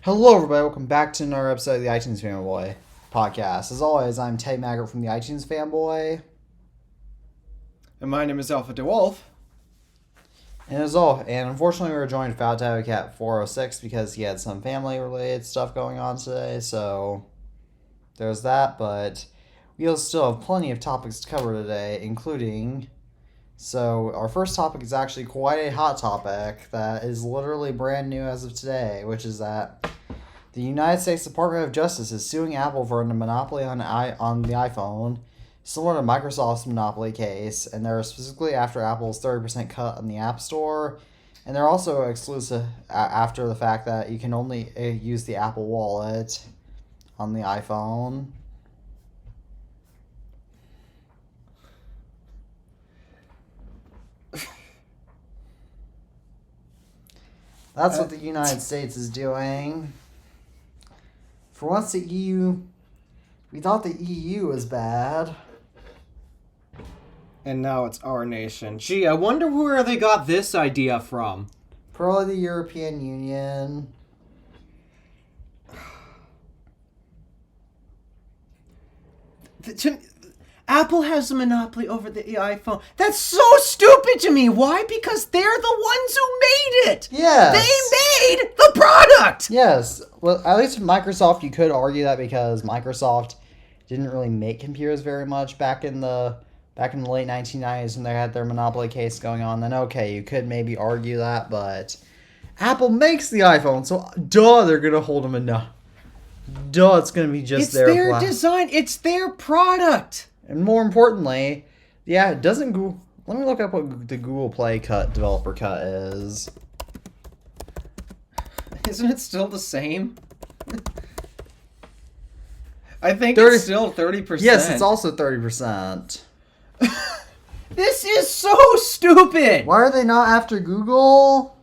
Hello, everybody. Welcome back to another episode of the iTunes Fanboy podcast. As always, I'm Tay Maggart from the iTunes Fanboy. And my name is Alpha DeWolf. And unfortunately, we were joined without Tabby Cat 406 because he had some family-related stuff going on today. So there's that. But we'll still have plenty of topics to cover today, including. So our first topic is actually quite a hot topic that is literally brand new as of today, which is that the United States Department of Justice is suing Apple for a monopoly on the iPhone, similar to Microsoft's monopoly case, and they're specifically after Apple's 30% cut on the App Store, and they're also exclusive after the fact that you can only use the Apple Wallet on the iPhone. That's what the United States is doing. For once, the EU... We thought the EU was bad. And now it's our nation. Gee, I wonder where they got this idea from. Probably the European Union. Apple has a monopoly over the iPhone. That's so stupid to me. Why? Because they're the ones who made it. Yes. They made the product. Yes. Well, at least with Microsoft, you could argue that because Microsoft didn't really make computers very much back in the late 1990s when they had their monopoly case going on. Then okay, you could maybe argue that, but Apple makes the iPhone, so they're gonna hold them enough. It's gonna be just their design. It's their product. And more importantly, doesn't Google... Let me look up what the Google Play developer cut is. Isn't it still the same? I think it's still 30%. Yes, it's also 30%. This is so stupid! Why are they not after Google?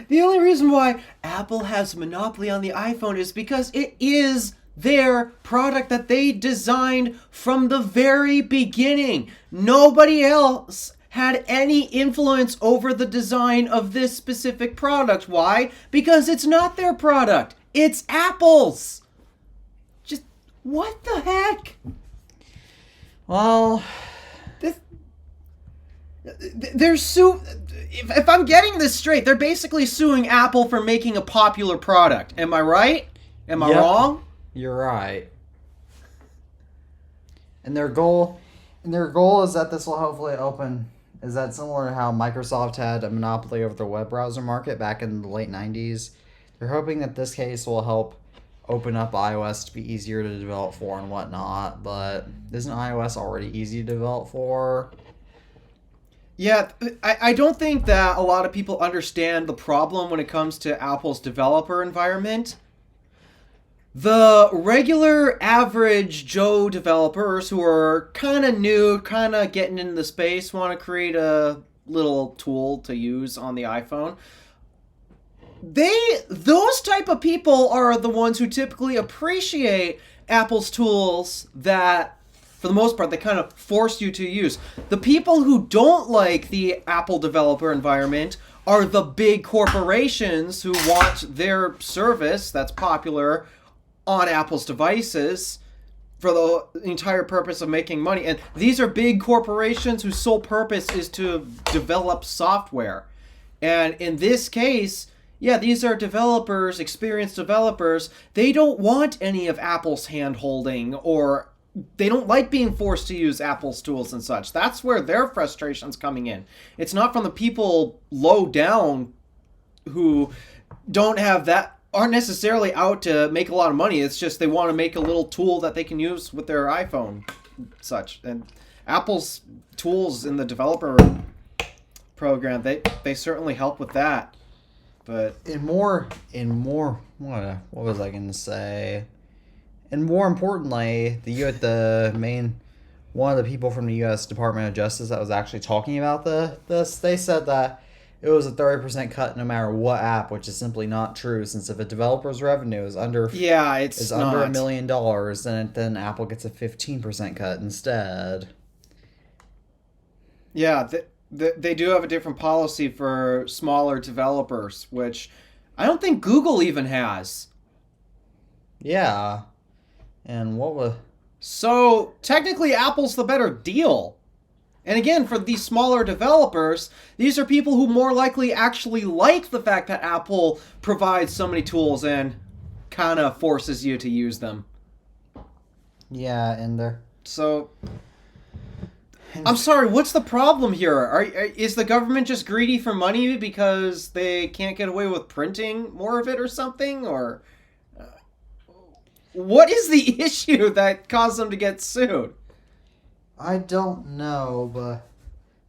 The only reason why Apple has a monopoly on the iPhone is because it is their product that they designed from the very beginning. Nobody else had any influence over the design of this specific product. Why? Because it's not their product. It's Apple's. Just, what the heck? Well, they're if I'm getting this straight, they're basically suing Apple for making a popular product. Am I right? Am I wrong? You're right. And their goal is that this will hopefully is that similar to how Microsoft had a monopoly over the web browser market back in the late 90s. They're hoping that this case will help open up iOS to be easier to develop for and whatnot, but isn't iOS already easy to develop for? Yeah, I don't think that a lot of people understand the problem when it comes to Apple's developer environment. The regular average Joe developers who are kind of new, kind of getting into the space, want to create a little tool to use on the iPhone. Those type of people are the ones who typically appreciate Apple's tools that, for the most part, they kind of force you to use. The people who don't like the Apple developer environment are the big corporations who want their service that's popular on Apple's devices for the entire purpose of making money. And these are big corporations whose sole purpose is to develop software. And in this case, these are developers, experienced developers. They don't want any of Apple's hand-holding, or they don't like being forced to use Apple's tools and such. That's where their frustration's coming in. It's not from the people low down who aren't necessarily out to make a lot of money. It's just they want to make a little tool that they can use with their iPhone, such. And Apple's tools in the developer program, they certainly help with that. But what was I going to say? And more importantly, one of the people from the U.S. Department of Justice that was actually talking about this, they said that it was a 30% cut no matter what app, which is simply not true. Since if a developer's revenue is under under $1 million, then Apple gets a 15% cut instead. Yeah, they do have a different policy for smaller developers, which I don't think Google even has. Yeah. And what was... So technically, Apple's the better deal. And again, for these smaller developers, these are people who more likely actually like the fact that Apple provides so many tools and kind of forces you to use them. Yeah, and they're... So, I'm sorry, what's the problem here? Is the government just greedy for money because they can't get away with printing more of it or something? Or what is the issue that caused them to get sued? I don't know, but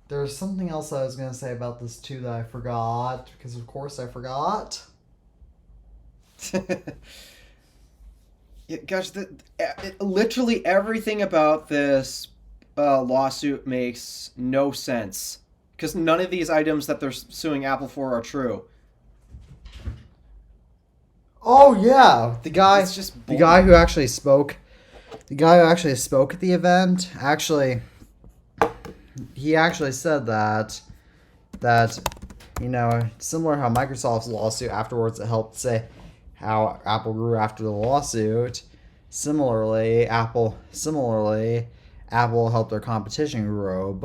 there's something else I was going to say about this too that I forgot, because of course I forgot. Yeah, gosh, literally everything about this lawsuit makes no sense. Because none of these items that they're suing Apple for are true. Oh yeah, the guy It's just the boring. guy who actually spoke at the event, he actually said that similar how Microsoft's lawsuit afterwards it helped say how Apple grew after the lawsuit. Similarly, Apple helped their competition grow,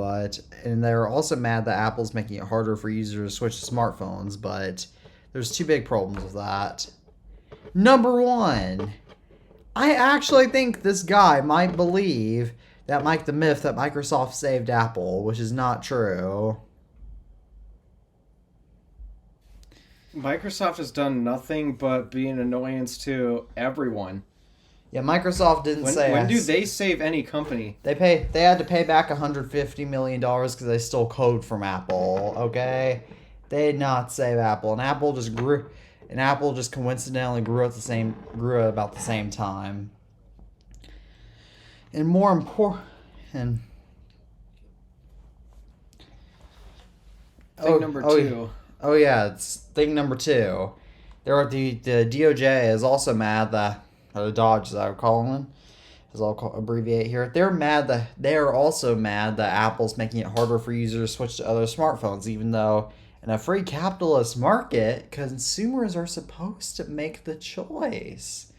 and they're also mad that Apple's making it harder for users to switch to smartphones, but there's two big problems with that. Number one, I actually think this guy might believe that the myth that Microsoft saved Apple, which is not true. Microsoft has done nothing but be an annoyance to everyone. Yeah, Microsoft didn't say. When do they save any company? They had to pay back $150 million because they stole code from Apple. Okay, they did not save Apple, and Apple just grew, and Apple just coincidentally grew at about the same time. And more important, Number two. Oh yeah, it's thing number two. The DOJ is also mad that, or the Dodge as I would call them, as I'll abbreviate here. They are also mad that Apple's making it harder for users to switch to other smartphones, even though in a free capitalist market, consumers are supposed to make the choice.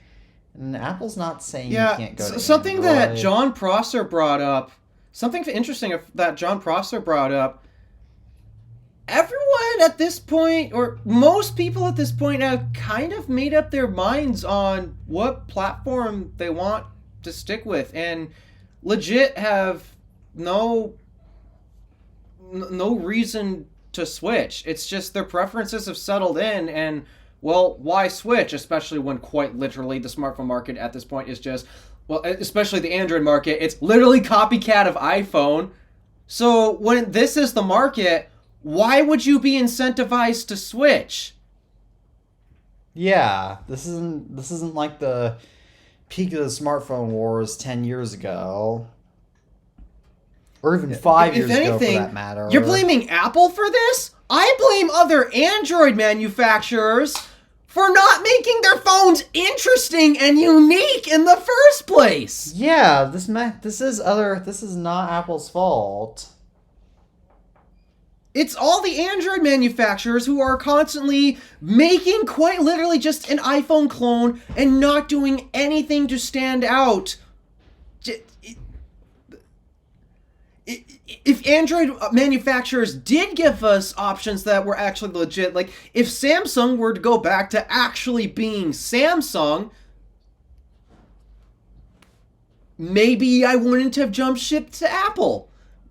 And Apple's not saying you can't go to something Android. that John Prosser brought up. Something interesting that John Prosser brought up. Everyone at this point, or most people at this point, have kind of made up their minds on what platform they want to stick with, and legit have no reason to switch. It's just their preferences have settled in, and well, why switch? Especially when quite literally the smartphone market at this point is just, well, especially the Android market, it's literally copycat of iPhone. So when this is the market, why would you be incentivized to switch? Yeah, this isn't like the peak of the smartphone wars 10 years ago. Or even 5 years ago, for that matter. You're blaming Apple for this? I blame other Android manufacturers for not making their phones interesting and unique in the first place. Yeah, this is not Apple's fault. It's all the Android manufacturers who are constantly making quite literally just an iPhone clone and not doing anything to stand out. If Android manufacturers did give us options that were actually legit, like if Samsung were to go back to actually being Samsung, maybe I wouldn't have jumped ship to Apple.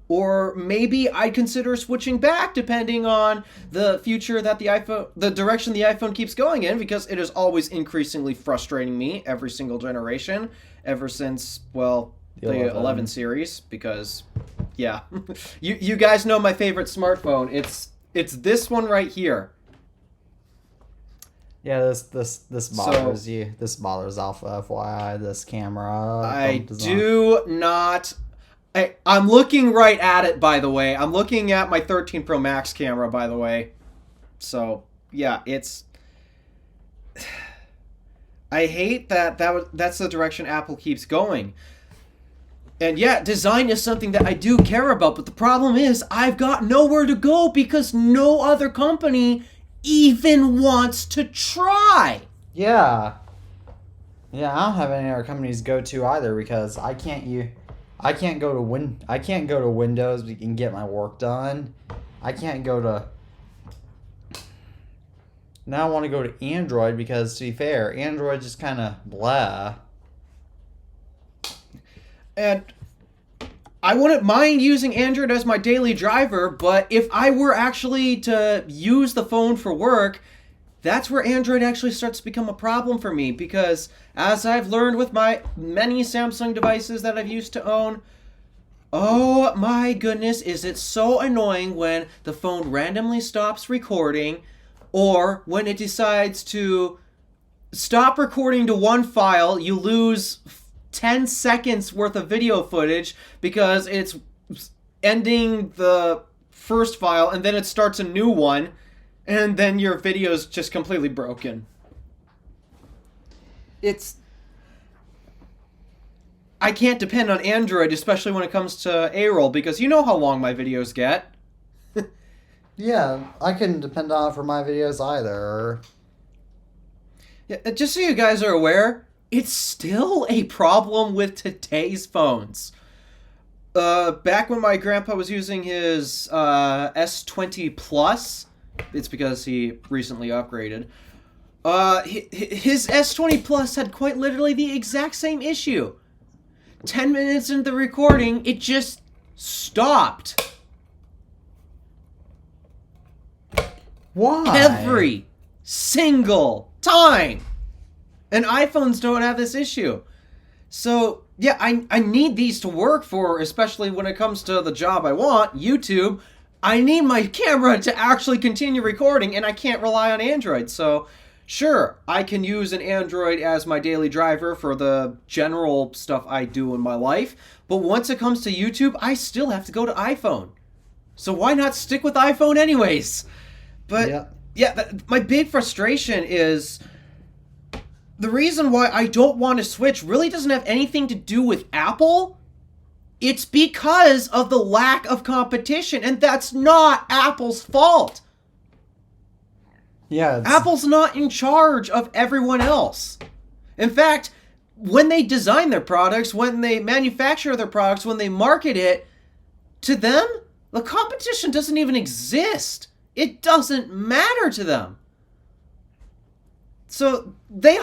Or maybe I'd consider switching back depending on the future that the direction the iPhone keeps going in, because it is always increasingly frustrating me every single generation, ever since, well, the 11 series, because, yeah. you guys know my favorite smartphone. It's this one right here. Yeah, this bothers you. This bothers Alpha, FYI, this camera. I do not... I'm looking right at it, by the way. I'm looking at my 13 Pro Max camera, by the way. So, yeah, it's... I hate that's the direction Apple keeps going. And yeah, design is something that I do care about, but the problem is I've got nowhere to go because no other company even wants to try. Yeah. Yeah, I don't have any other companies to go to either because I can't go to Windows and get my work done. I can't go to Now I want to go to Android because, to be fair, Android just kind of blah. And I wouldn't mind using Android as my daily driver, but if I were actually to use the phone for work, that's where Android actually starts to become a problem for me, because as I've learned with my many Samsung devices that I've used to own, oh my goodness, is it so annoying when the phone randomly stops recording, or when it decides to stop recording to one file, you lose 10 seconds worth of video footage because it's ending the first file and then it starts a new one, and then your video's just completely broken. I can't depend on Android, especially when it comes to A-roll, because you know how long my videos get. Yeah, I couldn't depend on it for my videos either. Yeah, just so you guys are aware, it's still a problem with today's phones. Back when my grandpa was using his S20 Plus, it's because he recently upgraded. His S20 Plus had quite literally the exact same issue. 10 minutes into the recording, it just stopped. Why? Every single time. And iPhones don't have this issue. So, yeah, I need these to work for, especially when it comes to the job I want, YouTube. I need my camera to actually continue recording, and I can't rely on Android. So, sure, I can use an Android as my daily driver for the general stuff I do in my life. But once it comes to YouTube, I still have to go to iPhone. So why not stick with iPhone anyways? But, yeah, my big frustration is the reason why I don't want to switch really doesn't have anything to do with Apple. It's because of the lack of competition, and that's not Apple's fault. Yeah, Apple's not in charge of everyone else. In fact, when they design their products, when they manufacture their products, when they market it, to them, the competition doesn't even exist. It doesn't matter to them. So they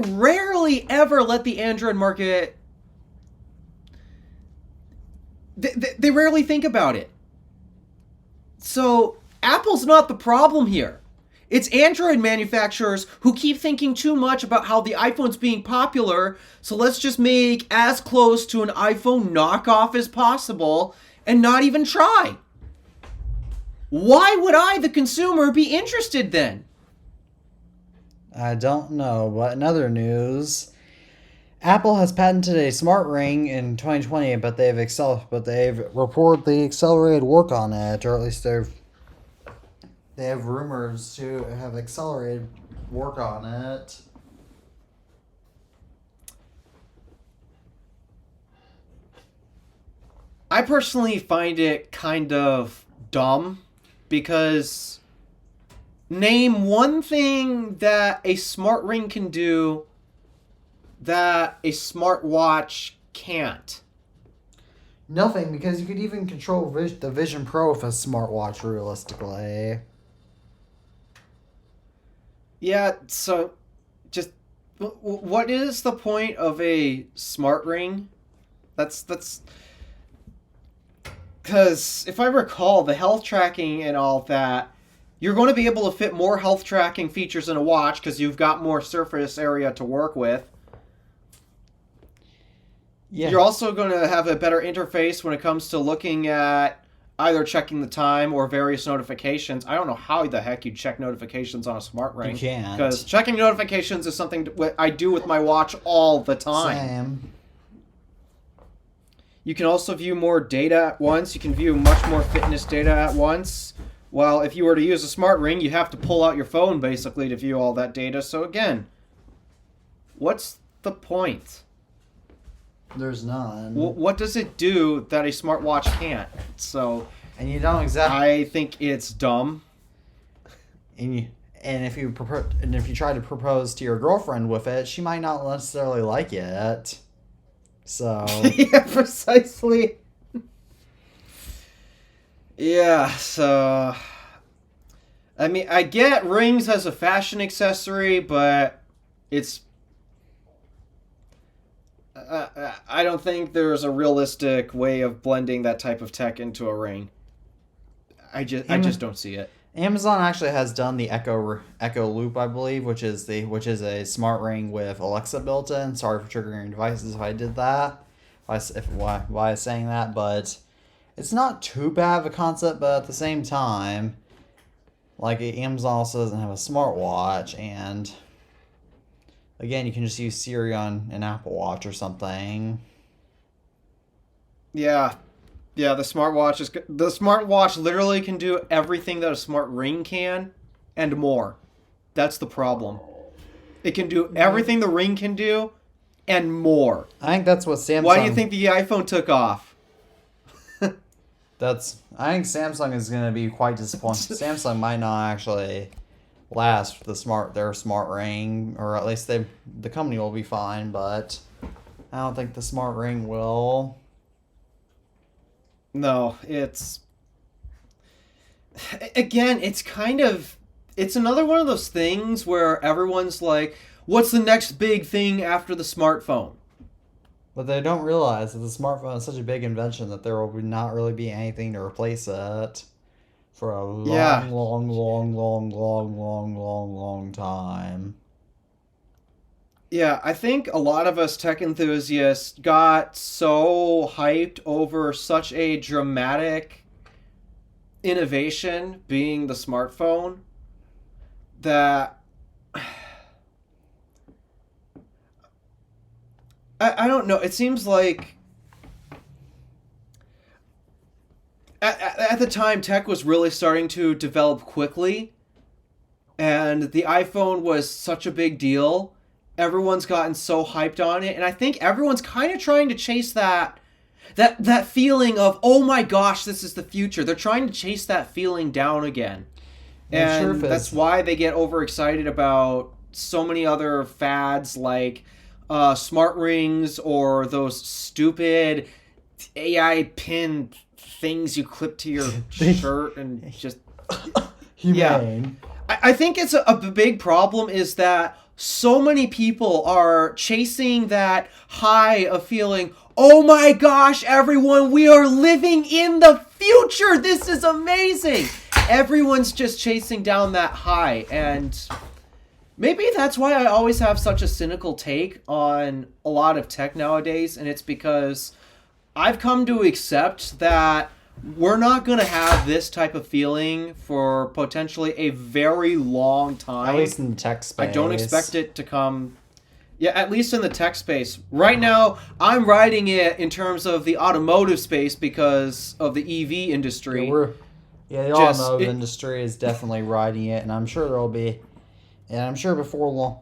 rarely ever let the Android market. They rarely think about it. So Apple's not the problem here. It's Android manufacturers who keep thinking too much about how the iPhone's being popular, so let's just make as close to an iPhone knockoff as possible and not even try. Why would I, the consumer, be interested then? I don't know, but in other news, Apple has patented a smart ring in 2020, but they've reportedly accelerated work on it, or at least they have rumors to have accelerated work on it. I personally find it kind of dumb, because name one thing that a smart ring can do that a smartwatch can't. Nothing, because you could even control the Vision Pro with a smartwatch realistically. Yeah, so just what is the point of a smart ring? That's because if I recall, the health tracking and all that, you're going to be able to fit more health tracking features in a watch because you've got more surface area to work with. Yeah. You're also going to have a better interface when it comes to looking at either checking the time or various notifications. I don't know how the heck you check notifications on a smart ring. You can't. Because checking notifications is something I do with my watch all the time. Same. You can also view more data at once. You can view much more fitness data at once. While if you were to use a smart ring, you have to pull out your phone basically to view all that data. So again, what's the point? There's none. What does it do that a smartwatch can't? So, And you don't exactly. I think it's dumb. And if you try to propose to your girlfriend with it, she might not necessarily like it. So Yeah, precisely. Yeah, so I mean, I get rings as a fashion accessory, but it's I don't think there's a realistic way of blending that type of tech into a ring. I just don't see it. Amazon actually has done the Echo Loop, I believe, which is a smart ring with Alexa built in. Sorry for triggering devices if I did that. Why I was saying that, but it's not too bad of a concept. But at the same time, like Amazon also doesn't have a smartwatch, and again, you can just use Siri on an Apple Watch or something. Yeah. Yeah, the smartwatch literally can do everything that a smart ring can and more. That's the problem. It can do everything the ring can do and more. I think that's what Samsung. Why do you think the iPhone took off? I think Samsung is going to be quite disappointed. Samsung might not actually last their smart ring, or at least the company will be fine, but I don't think the smart ring will. No, it's again, it's another one of those things where everyone's like, what's the next big thing after the smartphone? But they don't realize that the smartphone is such a big invention that there will not really be anything to replace it for a long time. Yeah, I think a lot of us tech enthusiasts got so hyped over such a dramatic innovation being the smartphone that I don't know. It seems like at the time tech was really starting to develop quickly, and the iPhone was such a big deal. Everyone's gotten so hyped on it, and I think everyone's kind of trying to chase that feeling of, oh my gosh, this is the future. They're trying to chase that feeling down again. And that's why they get overexcited about so many other fads like smart rings or those stupid AI pin things you clip to your shirt and just... Humane. Yeah. I think it's a big problem is that so many people are chasing that high of feeling, oh my gosh, everyone, we are living in the future. This is amazing. Everyone's just chasing down that high. And maybe that's why I always have such a cynical take on a lot of tech nowadays. And it's because I've come to accept that we're not going to have this type of feeling for potentially a very long time. At least in the tech space. I don't expect it to come... Yeah, at least in the tech space. Right now, I'm riding it in terms of the automotive space because of the EV industry. The automotive industry is definitely riding it, and I'm sure there will be... And I'm sure before long...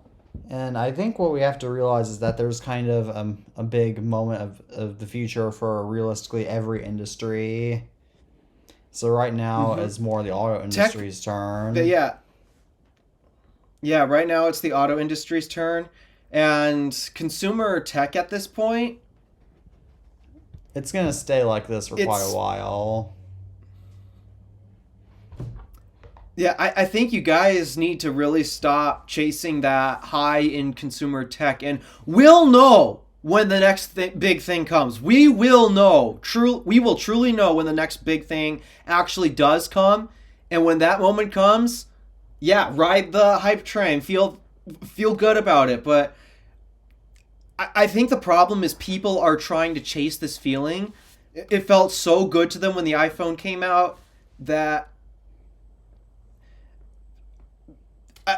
And I think what we have to realize is that there's kind of a big moment of the future for realistically every industry. So right now it's more the auto industry's turn. Yeah, right now it's the auto industry's turn. And consumer tech at this point... It's going to stay like this for quite a while. Yeah, I think you guys need to really stop chasing that high in consumer tech, and we'll know when the next big thing comes. We will know. We will truly know when the next big thing actually does come, and when that moment comes, yeah, ride the hype train. Feel good about it, but I think the problem is people are trying to chase this feeling. It felt so good to them when the iPhone came out that...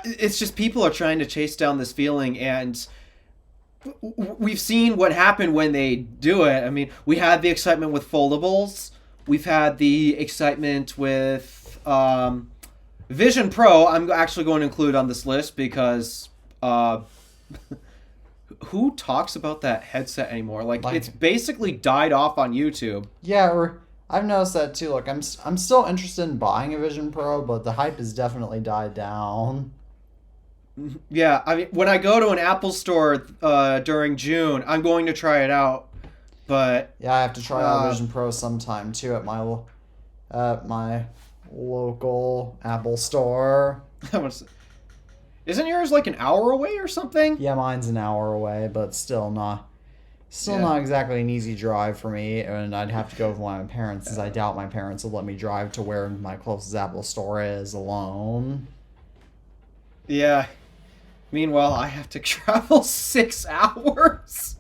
It's just people are trying to chase down this feeling, and we've seen what happened when they do it. I mean, we had the excitement with foldables. We've had the excitement with Vision Pro. I'm actually going to include on this list because who talks about that headset anymore? Like, Like, it's basically died off on YouTube. yeah, I've noticed that too. Like, I'm still interested in buying a Vision Pro, but the hype has definitely died down. Yeah, I mean, when I go to an Apple store during June, I'm going to try it out. But Yeah, I have to try out uh, Vision Pro sometime too at my local Apple store. isn't yours like an hour away or something? Yeah, mine's an hour away, but still Yeah. not exactly an easy drive for me, and I'd have to go with one of my parents, since I doubt my parents will let me drive to where my closest Apple store is alone. Yeah. Meanwhile, I have to travel 6 hours.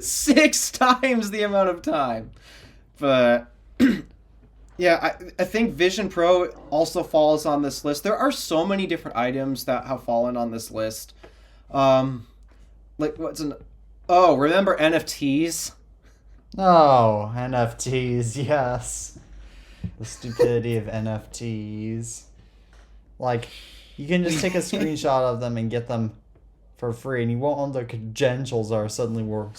6 times the amount of time. But yeah, I think Vision Pro also falls on this list. There are so many different items that have fallen on this list. Like remember NFTs? Oh, NFTs, yes. The stupidity of NFTs. Like, you can just take a screenshot of them and get them for free, and you won't own the credentials are suddenly worth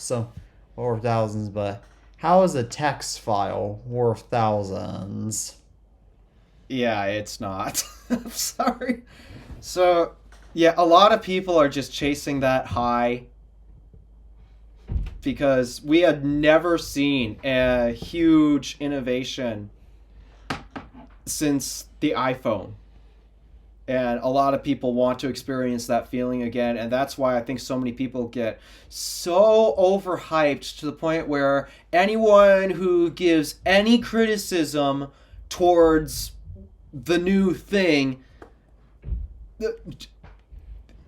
thousands, but how is a text file worth thousands? Yeah, it's not. I'm sorry. So, yeah, a lot of people are just chasing that high because we had never seen a huge innovation since the iPhone. And a lot of people want to experience that feeling again. And that's why I think so many people get so overhyped to the point where anyone who gives any criticism towards the new thing,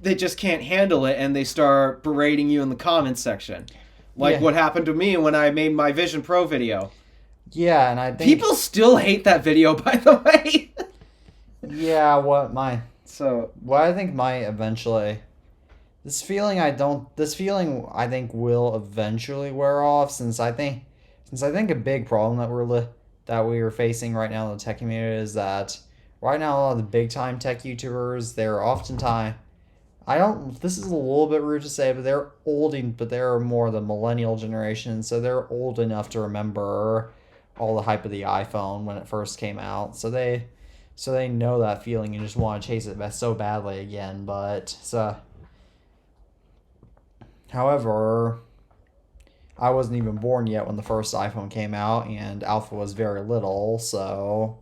they just can't handle it and they start berating you in the comments section. Like what happened to me when I made my Vision Pro video. Yeah, and I think people still hate that video, by the way. Yeah, what I think might eventually this feeling I think will eventually wear off, since I think a big problem that we are facing right now in the tech community is that right now a lot of the big time tech YouTubers, they're oftentimes, this is a little bit rude to say, but they're more the millennial generation, so they're old enough to remember all the hype of the iPhone when it first came out. So they know that feeling and just want to chase it so badly again. However, I wasn't even born yet when the first iPhone came out, and Alpha was very little. So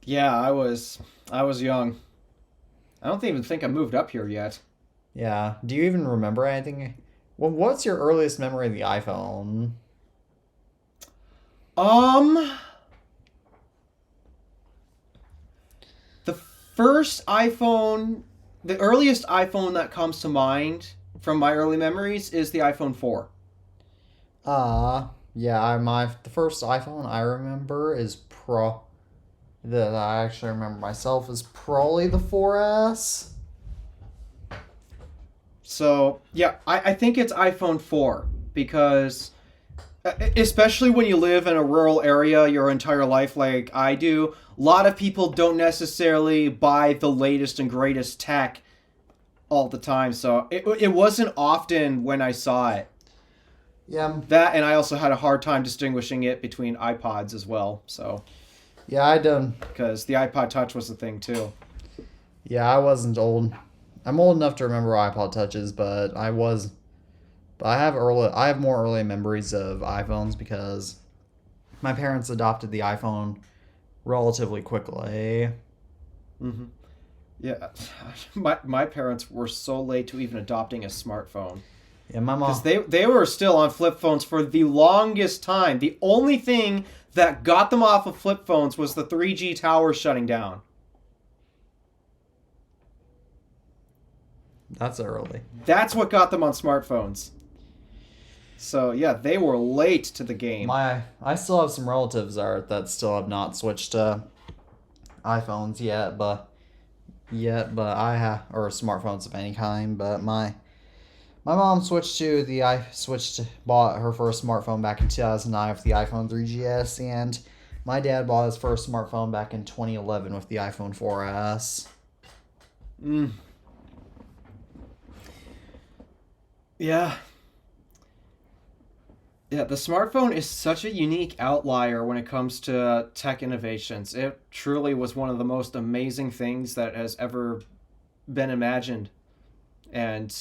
yeah, I was young. I don't even think I moved up here yet. yeah, do you even remember anything? Well, what's your earliest memory of the iPhone? The the earliest iPhone that comes to mind from my early memories is the iPhone 4. Yeah, the first iPhone I remember that I actually remember myself is probably the 4S. So, yeah, I think it's iPhone 4 because especially when you live in a rural area your entire life like I do, a lot of people don't necessarily buy the latest and greatest tech all the time. So it wasn't often when I saw it. Yeah. That, and I also had a hard time distinguishing it between iPods as well. So yeah, I don't. Because the iPod Touch was the thing too. Yeah, I wasn't old. I'm old enough to remember iPod Touches, but I have more early memories of iPhones because my parents adopted the iPhone relatively quickly. Mm-hmm. Yeah, my parents were so late to even adopting a smartphone. Yeah, my mom. Because they were still on flip phones for the longest time. The only thing that got them off of flip phones was the 3G towers shutting down. That's early. That's what got them on smartphones. So yeah, they were late to the game. I still have some relatives that still have not switched to iPhones yet, but or smartphones of any kind. But my mom bought her first smartphone back in 2009 with the iPhone 3GS, and my dad bought his first smartphone back in 2011 with the iPhone 4S. Yeah. Yeah, the smartphone is such a unique outlier when it comes to tech innovations. It truly was one of the most amazing things that has ever been imagined. And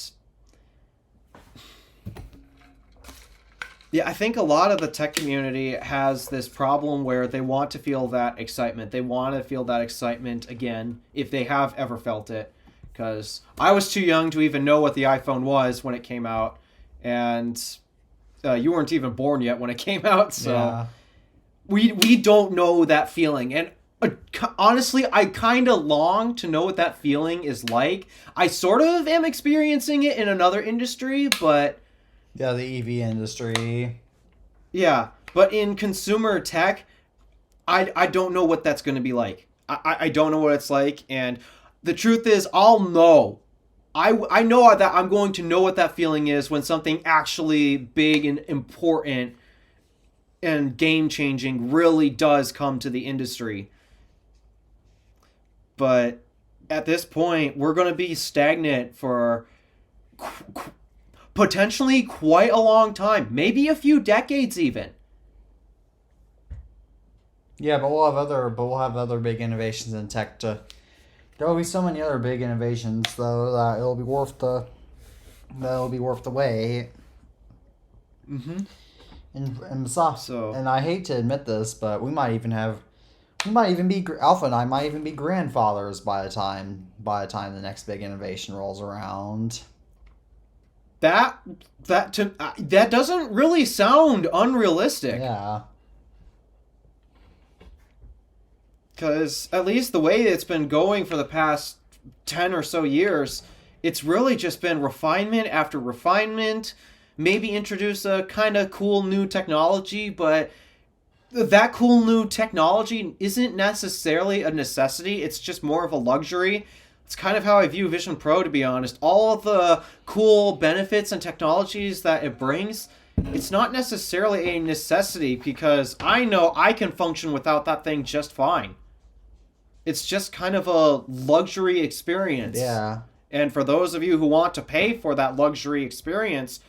yeah, I think a lot of the tech community has this problem where they want to feel that excitement. They want to feel that excitement again if they have ever felt it. Because I was too young to even know what the iPhone was when it came out. And you weren't even born yet when it came out. So Yeah. we don't know that feeling. And honestly, I kind of long to know what that feeling is like. I sort of am experiencing it in another industry, but Yeah, the EV industry. yeah, but in consumer tech, I don't know what that's going to be like. I don't know what it's like, and the truth is, I'll know. I know that I'm going to know what that feeling is when something actually big and important and game changing really does come to the industry. But at this point, we're going to be stagnant for potentially quite a long time, maybe a few decades even. Yeah, but we'll have other big innovations in tech to. There will be so many other big innovations though that it'll be worth the wait. Mm-hmm. And I hate to admit this, but we might even be Alpha and I might even be grandfathers by the time the next big innovation rolls around. that that doesn't really sound unrealistic. Yeah. Because at least the way it's been going for the past 10 or so years, it's really just been refinement after refinement. Maybe introduce a kind of cool new technology, but that cool new technology isn't necessarily a necessity. It's just more of a luxury. It's kind of how I view Vision Pro, to be honest. All of the cool benefits and technologies that it brings, it's not necessarily a necessity because I know I can function without that thing just fine. It's just kind of a luxury experience. Yeah. And for those of you who want to pay for that luxury experience,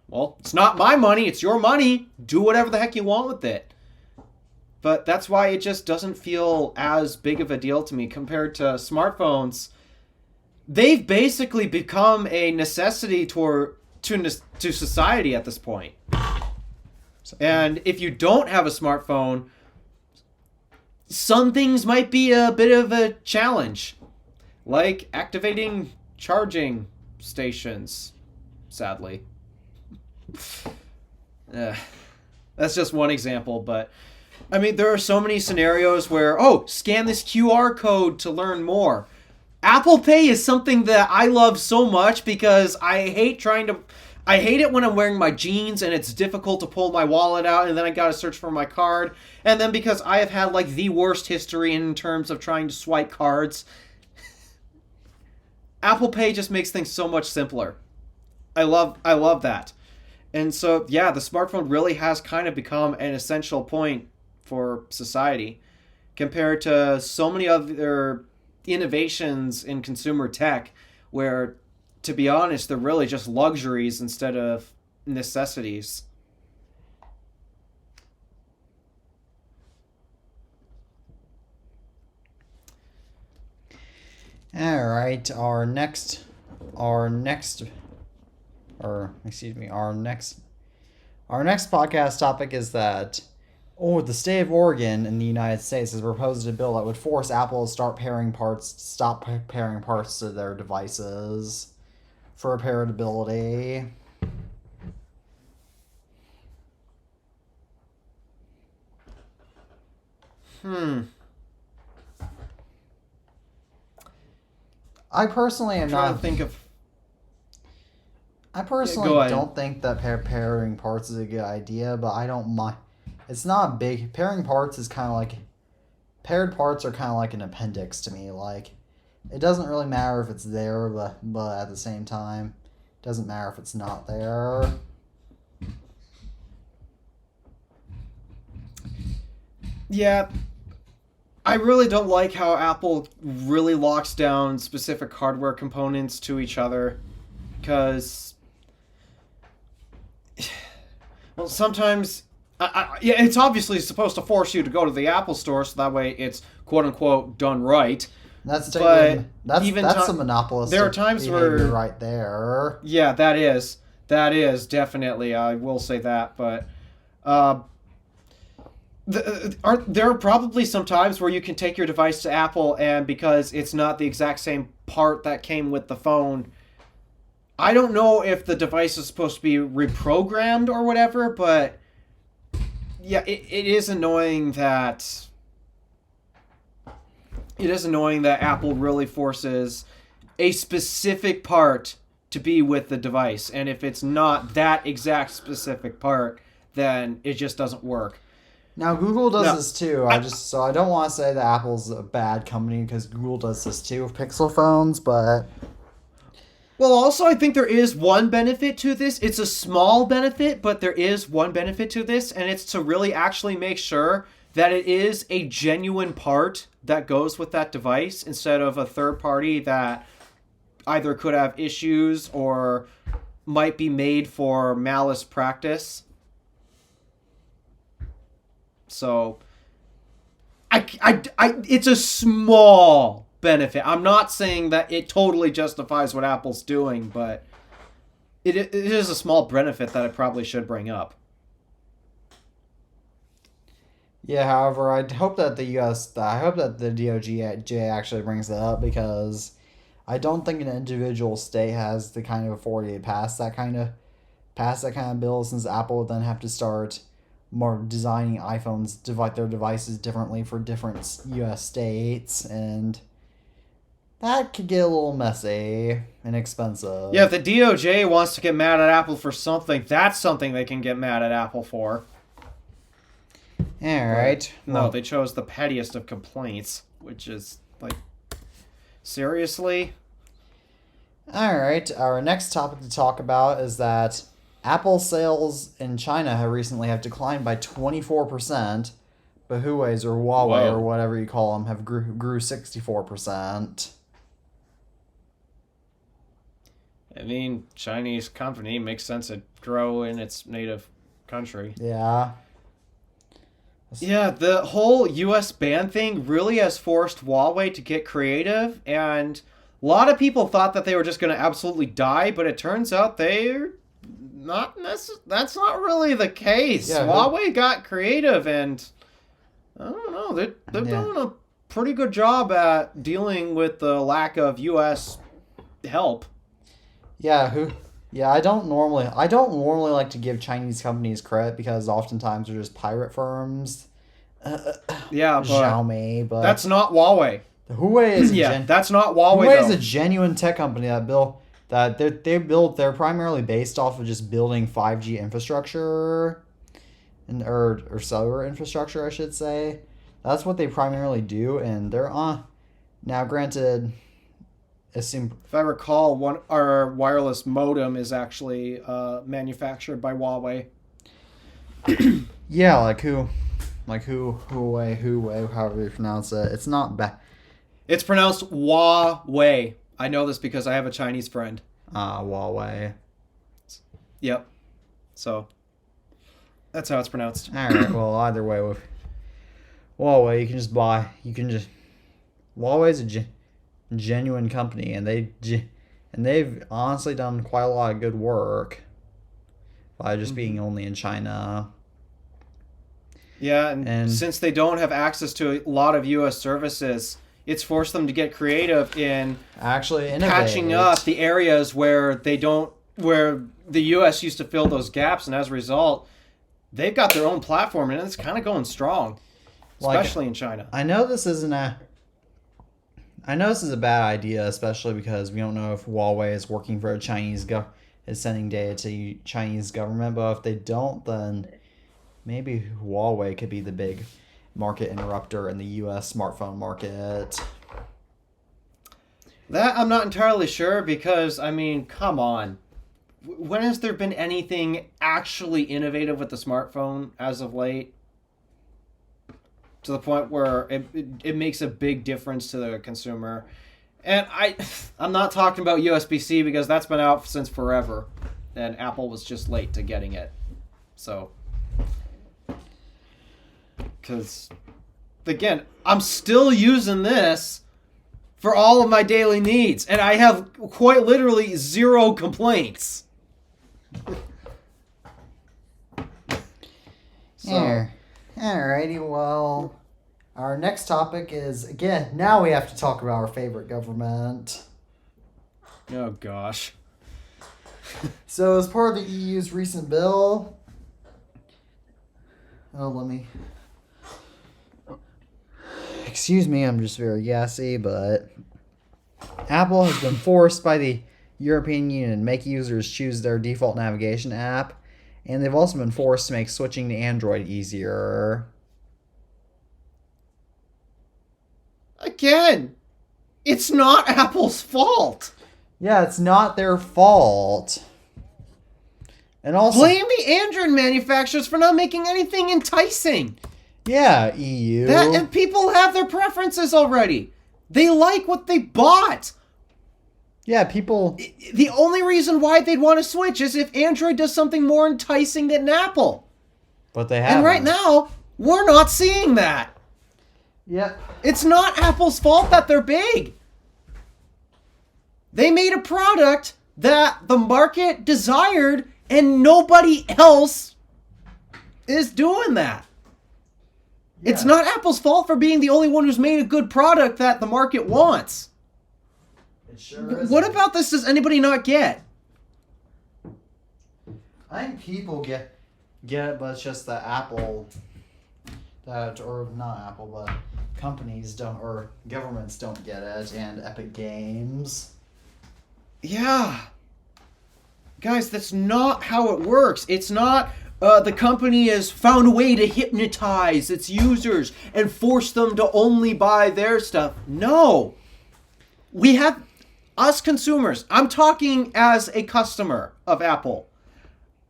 well, it's not my money, it's your money. Do whatever the heck you want with it. But that's why it just doesn't feel as big of a deal to me compared to smartphones. They've basically become a necessity to society at this point. And if you don't have a smartphone, some things might be a bit of a challenge, like activating charging stations, sadly. That's just one example, but I mean, there are so many scenarios where, oh, scan this QR code to learn more. Apple Pay is something that I love so much because I hate it when I'm wearing my jeans and it's difficult to pull my wallet out and then I gotta search for my card. And then because I have had like the worst history in terms of trying to swipe cards, Apple Pay just makes things so much simpler. I love that. And so, yeah, the smartphone really has kind of become an essential point for society compared to so many other innovations in consumer tech where, to be honest, they're really just luxuries instead of necessities. All right. Our next, or excuse me, our next podcast topic is that, the state of Oregon in the United States has proposed a bill that would force Apple to stop pairing parts to their devices for repairability. Hmm. I personally am I'm trying not. to think of. I personally Go ahead. don't think that pairing parts is a good idea, but I don't mind. It's not big. Pairing parts is kind of like paired parts are kind of like an appendix to me. Like, it doesn't really matter if it's there, but at the same time, it doesn't matter if it's not there. Yeah, I really don't like how Apple really locks down specific hardware components to each other because Well, sometimes, yeah, it's obviously supposed to force you to go to the Apple Store, so that way it's quote unquote done right. That's But that's a monopolistic there are times behavior where, right there. yeah, that is definitely. I will say that, but uh, there are probably some times where you can take your device to Apple, and because it's not the exact same part that came with the phone, I don't know if the device is supposed to be reprogrammed or whatever, but yeah, it is annoying that Apple really forces a specific part to be with the device, and if it's not that exact specific part, then it just doesn't work. Now Google does Now, this too. I don't want to say that Apple's a bad company because Google does this too with Pixel phones, but well, also, I think there is one benefit to this. It's a small benefit, but there is one benefit to this, and it's to really actually make sure that it is a genuine part that goes with that device instead of a third party that either could have issues or might be made for malice practice. So, it's a small benefit. I'm not saying that it totally justifies what Apple's doing, but it is a small benefit that I probably should bring up. yeah. However, I hope that the DOJ actually brings that up because I don't think an individual state has the kind of authority to pass that kind of bill, since Apple would then have to start more designing iPhones, divide their devices differently for different U.S. states, and that could get a little messy and expensive. Yeah, if the DOJ wants to get mad at Apple for something, that's something they can get mad at Apple for. All right. No, they chose the pettiest of complaints, which is like, seriously? All right. Our next topic to talk about is that Apple sales in China have declined by 24%, but Huawei's or Huawei Whoa. or whatever you call them grew 64%. I mean, Chinese company makes sense to grow in its native country. Yeah. Yeah, the whole US ban thing really has forced Huawei to get creative, and a lot of people thought that they were just going to absolutely die, but it turns out they're not that's not really the case. Yeah, Huawei got creative, and I don't know, they're doing a pretty good job at dealing with the lack of US help. Yeah, I don't normally like to give Chinese companies credit because oftentimes they're just pirate firms. Yeah, but Xiaomi, but that's not Huawei. Huawei is That's not Huawei. Huawei is though. a genuine tech company they're primarily based off of just building 5G infrastructure or cellular infrastructure, I should say. That's what they primarily do, and they're on. Now, granted, If I recall, our wireless modem is actually manufactured by Huawei. yeah, Huawei, however you pronounce it. It's not bad. It's pronounced Huawei. I know this because I have a Chinese friend. Huawei. Yep. So that's how it's pronounced. All right. Well, either way, with Huawei, Huawei's a genuine company, and they've honestly done quite a lot of good work by just being only in China. Yeah, and since they don't have access to a lot of U.S. services, it's forced them to get creative in actually innovate. patching up the areas where where the U.S. used to fill those gaps, and as a result, they've got their own platform, and it's kind of going strong, especially in China. I know this is a bad idea, especially because we don't know if Huawei is working for a is sending data to Chinese government, but if they don't, then maybe Huawei could be the big market interrupter in the U.S. smartphone market. That I'm not entirely sure because, I mean, come on. When has there been anything actually innovative with the smartphone as of late? To the point where it makes a big difference to the consumer. And I'm not talking about USB-C because that's been out since forever. and Apple was just late to getting it. So, because, again, I'm still using this for all of my daily needs, and I have quite literally 0 complaints. Yeah. Alrighty, well, our next topic is, again, now we have to talk about our favorite government. Oh, gosh. So, as part of the EU's recent bill... Oh, let me... Excuse me, I'm just very gassy, but... Apple has been forced by the European Union to make users choose their default navigation app, and they've also been forced to make switching to Android easier. Again, it's not Apple's fault. Yeah, it's not their fault. And also... Blame the Android manufacturers for not making anything enticing. Yeah, EU. And people have their preferences already. They like what they bought. Yeah, people... The only reason why they'd want to switch is if Android does something more enticing than Apple. But they haven't. And right now, we're not seeing that. Yep. It's not Apple's fault that they're big. They made a product that the market desired, and nobody else is doing that. Yeah. It's not Apple's fault for being the only one who's made a good product that the market wants. It sure is. What about this does anybody not get? I think people get it, but it's just that Apple, or not Apple, but companies don't, or governments don't get it, and Epic Games. Yeah. Guys, that's not how it works. It's not the company has found a way to hypnotize its users and force them to only buy their stuff. No. We have, us consumers, I'm talking as a customer of Apple.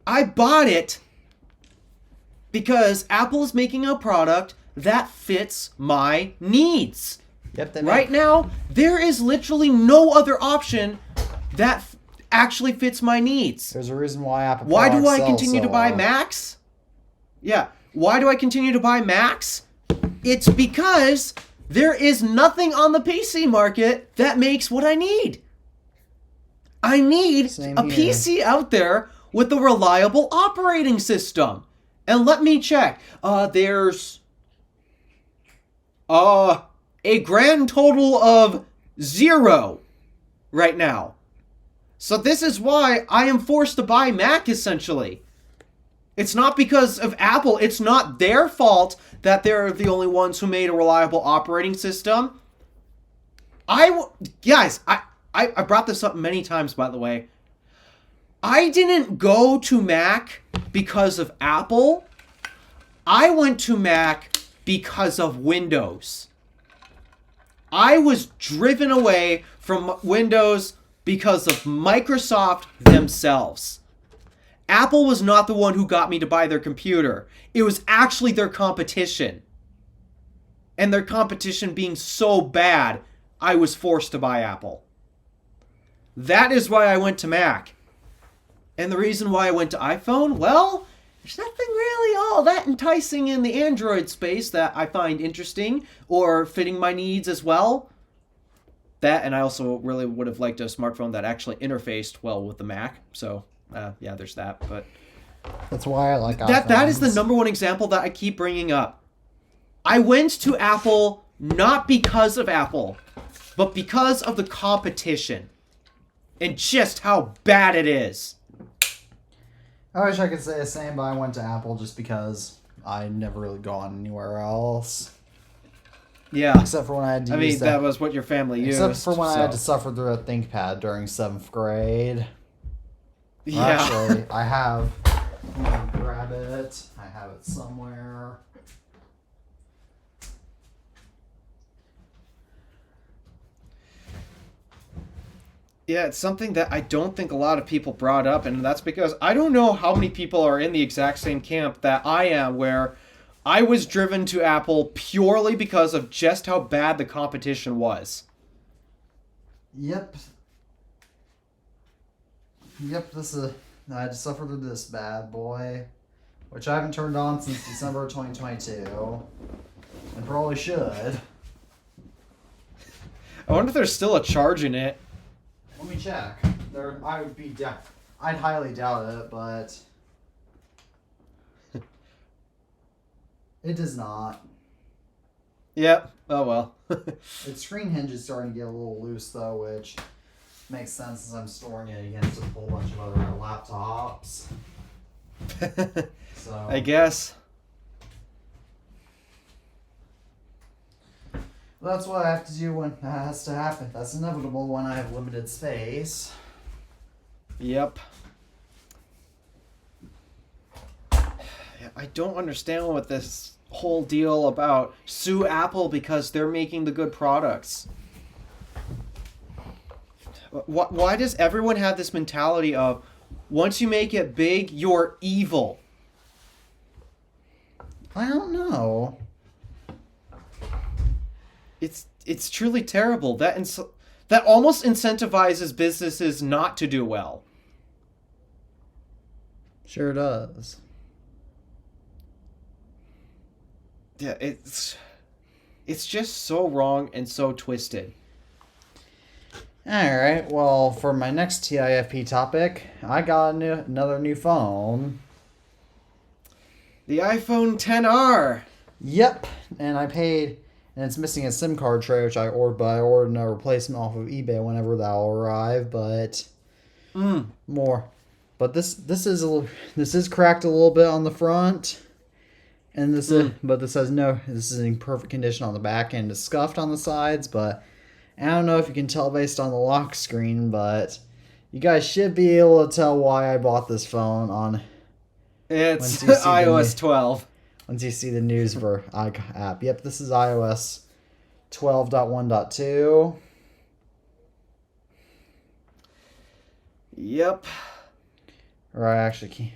I bought it because Apple is making a product that fits my needs. Yep. Right now, there is literally no other option that actually fits my needs. There's a reason why Apple. Why do I continue to buy Macs? Yeah. Why do I continue to buy Macs? It's because there is nothing on the PC market that makes what I need. I need a PC out there with a reliable operating system. And let me check. There's a grand total of 0 right now. So this is why I am forced to buy Mac, essentially. It's not because of Apple. It's not their fault that they're the only ones who made a reliable operating system. Guys, I brought this up many times, by the way. I didn't go to Mac because of Apple. I went to Mac because of Windows. I was driven away from Windows because of Microsoft themselves. Apple was not the one who got me to buy their computer. It was actually their competition. And their competition being so bad, I was forced to buy Apple. That is why I went to Mac. And the reason why I went to iPhone, well, there's nothing really all that enticing in the Android space that I find interesting or fitting my needs as well. That, and I also really would have liked a smartphone that actually interfaced well with the Mac. So, yeah, there's that. But that's why I like iPhones. That is the number one example that I keep bringing up. I went to Apple not because of Apple, but because of the competition and just how bad it is. I wish I could say the same, but I went to Apple just because I never really gone anywhere else. Yeah. Except for when I had to use that was what your family used. Except for when I had to suffer through a ThinkPad during 7th grade. Yeah. Actually, I have... I'm gonna grab it. I have it somewhere. Yeah, it's something that I don't think a lot of people brought up, and that's because I don't know how many people are in the exact same camp that I am, where I was driven to Apple purely because of just how bad the competition was. Yep. Yep, this is I had to suffer through this bad boy, which I haven't turned on since December 2022, and probably should. I wonder if there's still a charge in it. Let me check. I'd highly doubt it, but it does not. Yep. Oh well. Its screen hinge is starting to get a little loose though, which makes sense since I'm storing it against a whole bunch of other laptops. So I guess. that's what I have to do when that has to happen. That's inevitable when I have limited space. Yep. I don't understand what this whole deal about sue Apple because they're making the good products. Why does everyone have this mentality of once you make it big, you're evil? I don't know. It's truly terrible. That almost incentivizes businesses not to do well. Sure does. Yeah, it's just so wrong and so twisted. Alright, well, for my next TIFP topic, I got another new phone. The iPhone XR. Yep, and I paid, and it's missing a SIM card tray, which I ordered, but I ordered a replacement off of eBay whenever that'll arrive, but more. But this is cracked a little bit on the front. And this is in perfect condition on the back end. It's scuffed on the sides, but I don't know if you can tell based on the lock screen, but you guys should be able to tell why I bought this phone on It's iOS 12. once you see the news for app. Yep, this is iOS 12.1.2. Yep. Or I actually can't.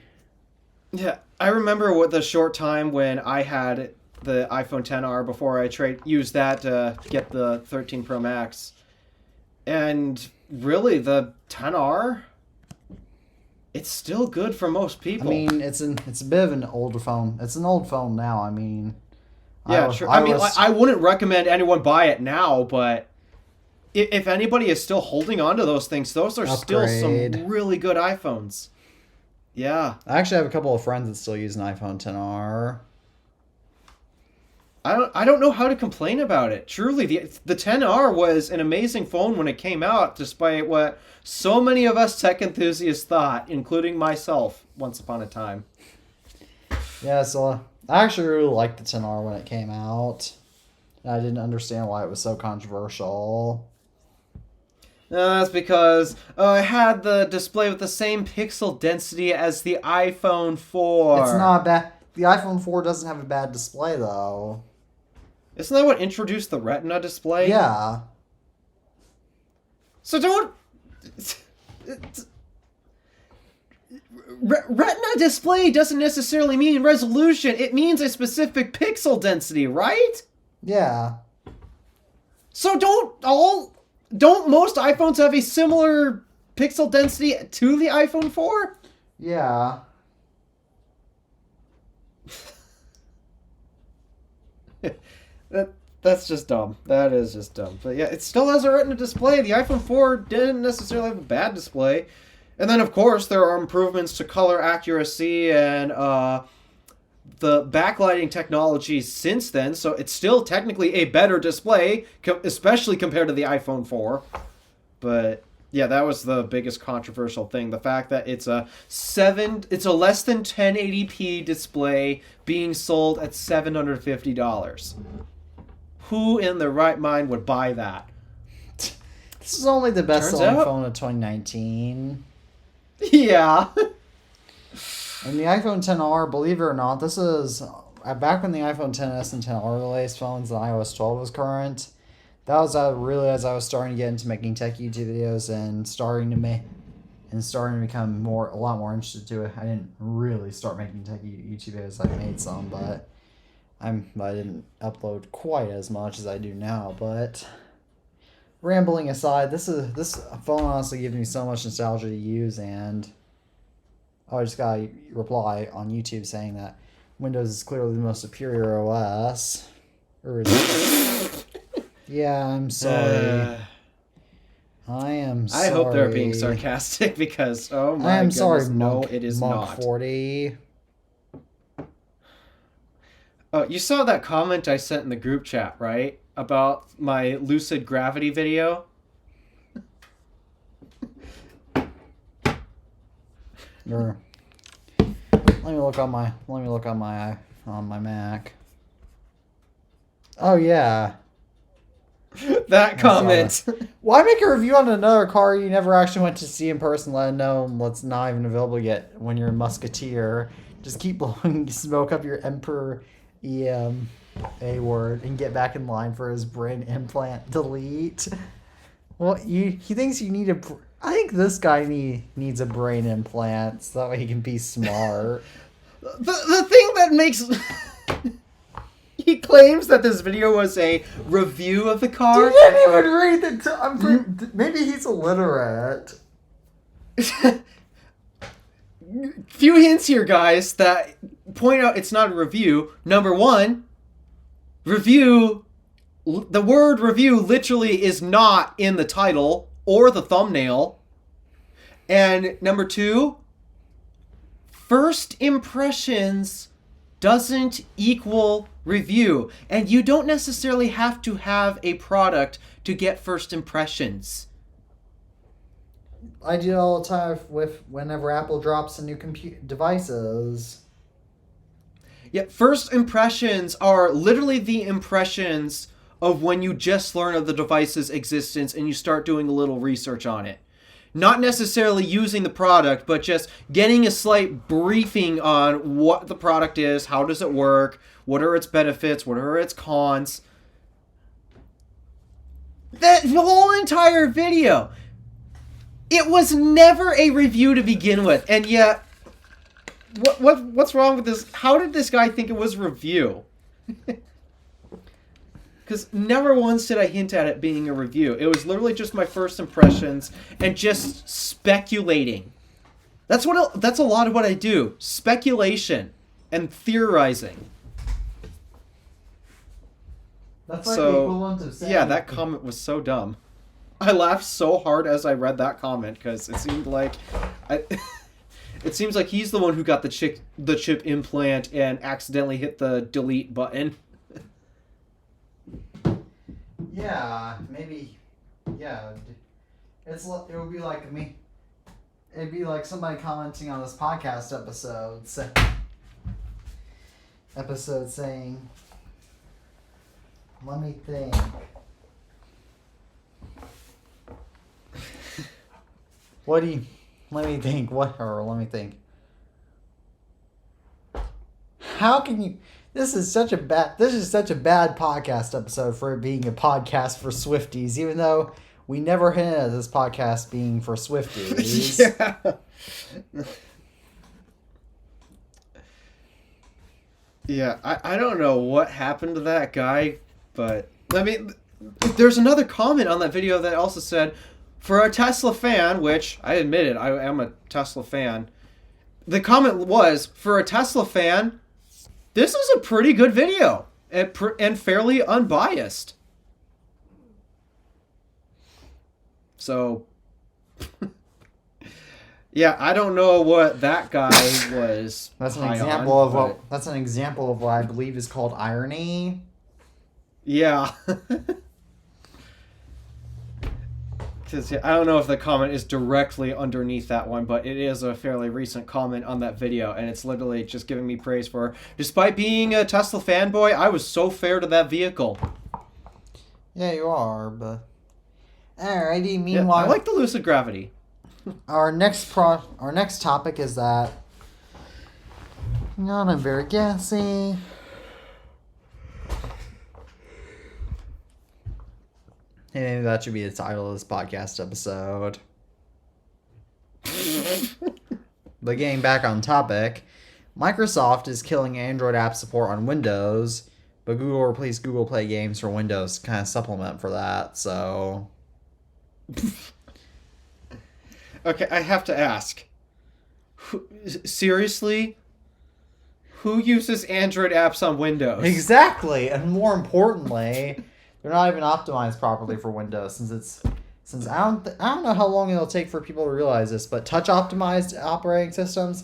Yeah, I remember what the short time when I had the iPhone XR before I used that to get the 13 Pro Max. And really, the XR, it's still good for most people. I mean, it's a bit of an older phone. It's an old phone now. I mean, yeah, true. I wouldn't recommend anyone buy it now, but if anybody is still holding on to those things, those are still some really good iPhones. Yeah. I actually have a couple of friends that still use an iPhone XR. I don't know how to complain about it. Truly, the XR was an amazing phone when it came out, despite what so many of us tech enthusiasts thought, including myself, once upon a time. Yeah, so I actually really liked the XR when it came out. I didn't understand why it was so controversial. That's because it had the display with the same pixel density as the iPhone 4. It's not bad. The iPhone 4 doesn't have a bad display, though. Isn't that what introduced the Retina display? Yeah. So don't... Retina display doesn't necessarily mean resolution. It means a specific pixel density, right? Yeah. So don't most iPhones have a similar pixel density to the iPhone 4? Yeah. That's just dumb. That is just dumb. But yeah, it still has a Retina display. The iPhone 4 didn't necessarily have a bad display. And then, of course, there are improvements to color accuracy and the backlighting technology since then, so it's still technically a better display, especially compared to the iPhone 4. But yeah, that was the biggest controversial thing. The fact that it's a less than 1080p display being sold at $750. Who in their right mind would buy that? This is only the best-selling phone of 2019. Yeah. And the iPhone XR, believe it or not, this is back when the iPhone XS and XR released phones and iOS 12 was current. That was really as I was starting to get into making tech YouTube videos and starting to become a lot more interested to it. I didn't really start making tech YouTube videos. I made some, but I didn't upload quite as much as I do now. But rambling aside, this phone honestly gives me so much nostalgia to use, and Oh, I just got a reply on YouTube saying that Windows is clearly the most superior OS. Yeah, I'm sorry. I am sorry. I hope they're being sarcastic because, oh my I am goodness, sorry, no, Monk, it is Monk not. 40. Oh, you saw that comment I sent in the group chat, right? About my lucid gravity video? Let me look on my Mac. Oh yeah. That comment. Why make a review on another car you never actually went to see in person, let alone what's not even available yet when you're a musketeer? Just keep blowing smoke up your Emperor EM A word and get back in line for his brain implant delete. Well, he thinks you need a... I think this guy needs a brain implant so that way he can be smart. The thing that makes... He claims that this video was a review of the car. He didn't even read the... maybe he's illiterate. Few hints here, guys, that point out it's not a review. Number one, review... The word review literally is not in the title or the thumbnail. And number two, first impressions doesn't equal review. And you don't necessarily have to have a product to get first impressions. I do it all the time whenever Apple drops a new devices. Yeah, first impressions are literally the impressions of when you just learn of the device's existence and you start doing a little research on it. Not necessarily using the product, but just getting a slight briefing on what the product is, how does it work, what are its benefits, what are its cons. That whole entire video, it was never a review to begin with, and yet, what's wrong with this? How did this guy think it was a review? Because never once did I hint at it being a review. It was literally just my first impressions and just speculating. That's a lot of what I do. Speculation and theorizing. That's like the equivalent of saying... Yeah, that comment was so dumb. I laughed so hard as I read that comment because it seemed like... It seems like he's the one who got the chip implant and accidentally hit the delete button. Yeah, maybe. Yeah, it would be like me. It'd be like somebody commenting on this podcast episode saying, "Let me think." Let me think. How can you? This is such a bad podcast episode for it being a podcast for Swifties, even though we never hinted at this podcast being for Swifties. Yeah. Yeah, I don't know what happened to that guy, but I mean, there's another comment on that video that also said, for a Tesla fan, which I admitted I am a Tesla fan, the comment was, for a Tesla fan, this is a pretty good video and fairly unbiased. So, yeah, I don't know what that guy was. That's an example of what I believe is called irony. Yeah. Because I don't know if the comment is directly underneath that one, but it is a fairly recent comment on that video, and it's literally just giving me praise for, despite being a Tesla fanboy, I was so fair to that vehicle. Yeah, you are, but... Alrighty, meanwhile... Yeah, I like the lucid gravity. Our next topic is that... Hang on, I'm very gassy. Hey, maybe that should be the title of this podcast episode. But getting back on topic, Microsoft is killing Android app support on Windows, but Google replaced Google Play games for Windows to kind of supplement for that, so... Okay, I have to ask. Seriously? Who uses Android apps on Windows? Exactly, and more importantly, they're not even optimized properly for Windows since I don't know how long it'll take for people to realize this, but touch optimized operating systems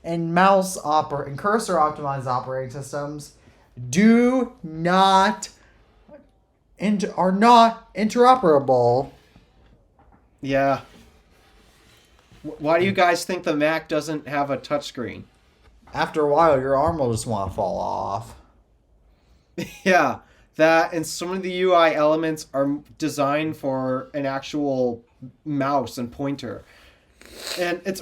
and and cursor optimized operating systems are not interoperable. Yeah. Why do you guys think the Mac doesn't have a touchscreen? After a while, your arm will just want to fall off. Yeah, that and some of the UI elements are designed for an actual mouse and pointer. And it's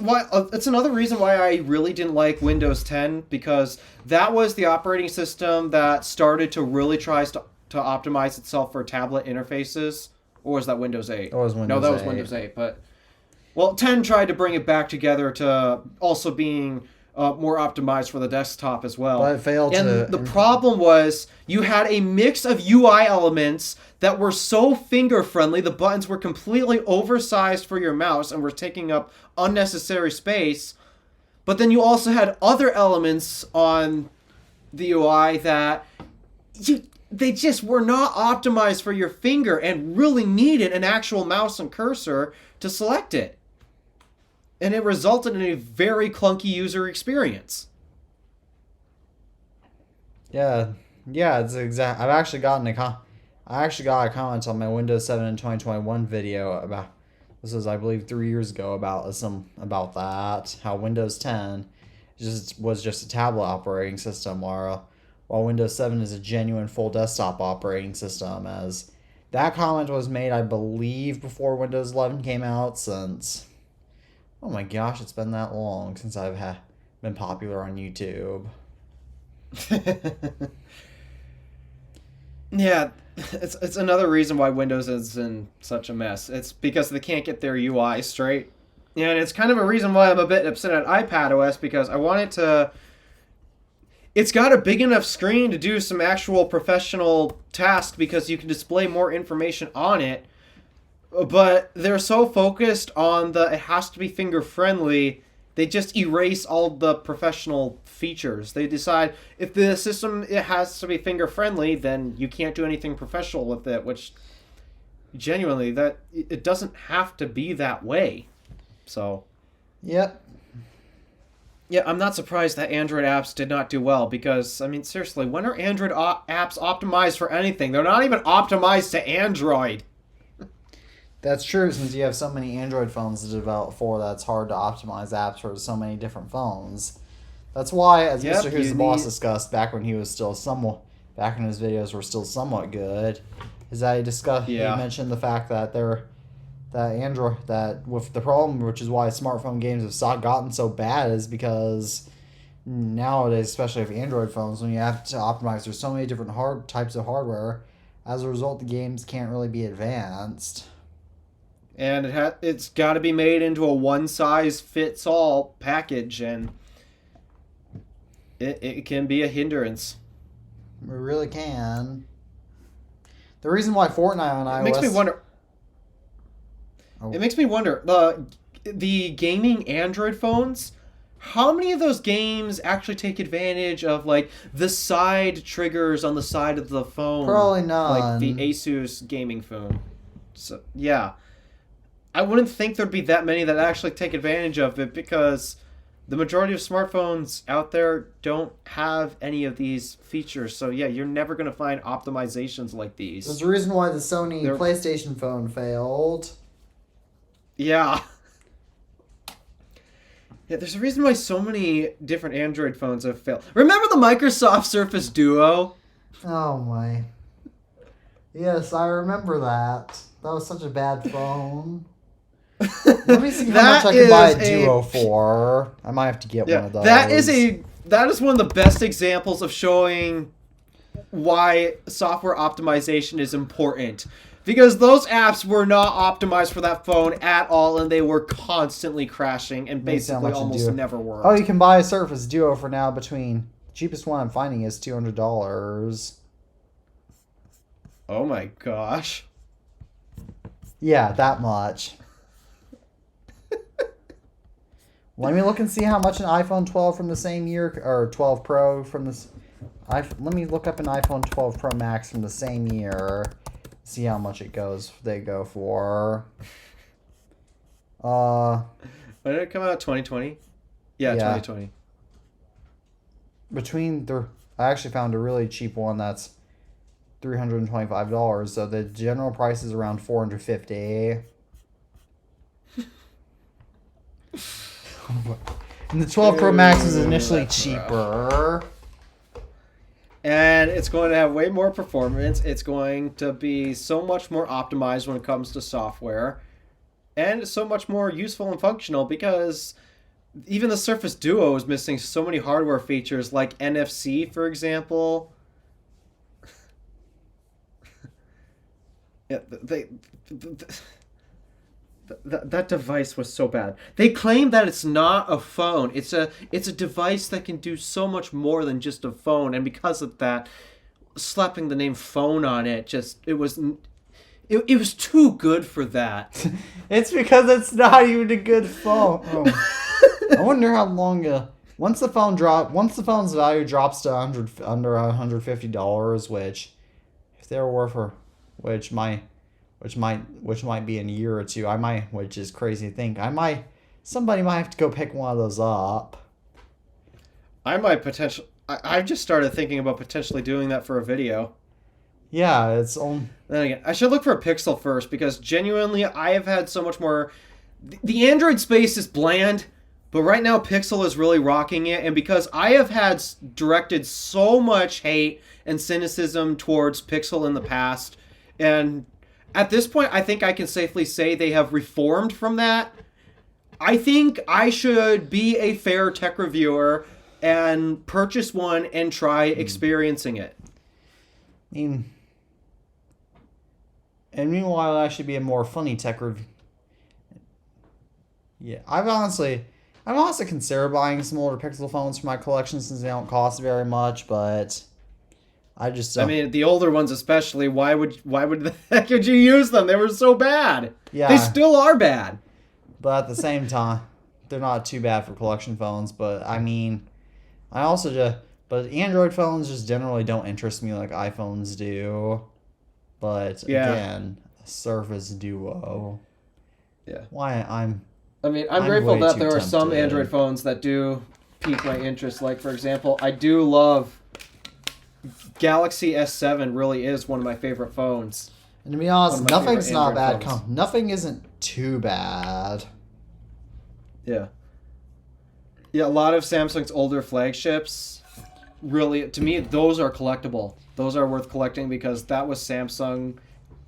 another reason why I really didn't like Windows 10 because that was the operating system that started to really try to optimize itself for tablet interfaces. Or was that Windows 8? It was Windows No, that was 8. Windows 8. But well, 10 tried to bring it back together to also being more optimized for the desktop as well. But it failed and the problem was you had a mix of UI elements that were so finger friendly. The buttons were completely oversized for your mouse and were taking up unnecessary space. But then you also had other elements on the UI that they just were not optimized for your finger and really needed an actual mouse and cursor to select it. And it resulted in a very clunky user experience. Yeah, it's exact. I actually got a comment on my Windows 7 in 2021 video about this was I believe 3 years ago about that how Windows 10 was just a tablet operating system while Windows 7 is a genuine full desktop operating system. As that comment was made, I believe, before Windows 11 came out. Since oh my gosh, it's been that long since I've been popular on YouTube. Yeah, it's another reason why Windows is in such a mess. It's because they can't get their UI straight. And it's kind of a reason why I'm a bit upset at iPadOS because I want it to... It's got a big enough screen to do some actual professional tasks because you can display more information on it. But they're so focused on it has to be finger friendly, they just erase all the professional features. They decide if the system it has to be finger friendly, then you can't do anything professional with it, which genuinely that it doesn't have to be that way. So, yep. Yeah, I'm not surprised that Android apps did not do well because, I mean, seriously, when are Android apps optimized for anything? They're not even optimized to Android. That's true, since you have so many Android phones to develop for, that's hard to optimize apps for so many different phones. That's why, as Mr. Who's the Boss discussed back when he was still back when his videos were still somewhat good, is that he mentioned the fact that with the problem, which is why smartphone games have gotten so bad, is because nowadays, especially with Android phones, when you have to optimize, there's so many different types of hardware. As a result, the games can't really be advanced. And it's got to be made into a one-size-fits-all package, and it can be a hindrance. It really can. The reason why Fortnite on iOS... It makes me wonder... Oh. It makes me wonder, the gaming Android phones, how many of those games actually take advantage of, like, the side triggers on the side of the phone? Probably none. Like the Asus gaming phone. So, yeah. I wouldn't think there'd be that many that actually take advantage of it because the majority of smartphones out there don't have any of these features. So yeah, you're never going to find optimizations like these. There's a reason why the Sony PlayStation phone failed. Yeah. Yeah, there's a reason why so many different Android phones have failed. Remember the Microsoft Surface Duo? Oh my. Yes, I remember that. That was such a bad phone. Let me see how much I can buy a Duo for. I might have to get one of those. That is one of the best examples of showing why software optimization is important. Because those apps were not optimized for that phone at all, and they were constantly crashing and basically almost never worked. Oh, you can buy a Surface Duo for now between... The cheapest one I'm finding is $200. Oh my gosh. Yeah, that much. Let me look and see how much an iPhone 12 from the same year, or 12 Pro from this. Let me look up an iPhone 12 Pro Max from the same year. See how much they go for. When did it come out? 2020? Yeah, 2020. I actually found a really cheap one that's $325. So the general price is around $450. And the 12 Pro Max is initially cheaper. And it's going to have way more performance. It's going to be so much more optimized when it comes to software. And so much more useful and functional because even the Surface Duo is missing so many hardware features like NFC, for example. Yeah, that device was so bad. They claim that it's not a phone. It's a device that can do so much more than just a phone, and because of that, slapping the name phone on it it was too good for that. It's because it's not even a good phone. I wonder how long once the phone's value drops to under $150, which if they were worth which might be in a year or two, which is crazy to think. Somebody might have to go pick one of those up. I've just started thinking about potentially doing that for a video. Yeah, it's on. Then again, I should look for a Pixel first because genuinely I have had so much more. The Android space is bland, but right now Pixel is really rocking it, and because I have had directed so much hate and cynicism towards Pixel in the past, and at this point I think I can safely say they have reformed from that. I think I should be a fair tech reviewer and purchase one and try experiencing it. And meanwhile, I should be a more funny tech review. Yeah, I've honestly considered buying some older Pixel phones for my collection since they don't cost very much, but I just don't. I mean, the older ones especially. Why would the heck would you use them? They were so bad. Yeah, they still are bad. But at the same time, they're not too bad for collection phones. But I mean, but Android phones just generally don't interest me like iPhones do. But again, Surface Duo. Yeah. I'm grateful that there are some tempted. Android phones that do pique my interest. Like, for example, I do love Galaxy S7 really is one of my favorite phones. And to be honest, nothing's not bad. Phones. Nothing isn't too bad. Yeah. Yeah, a lot of Samsung's older flagships, really, to me, those are collectible. Those are worth collecting because that was Samsung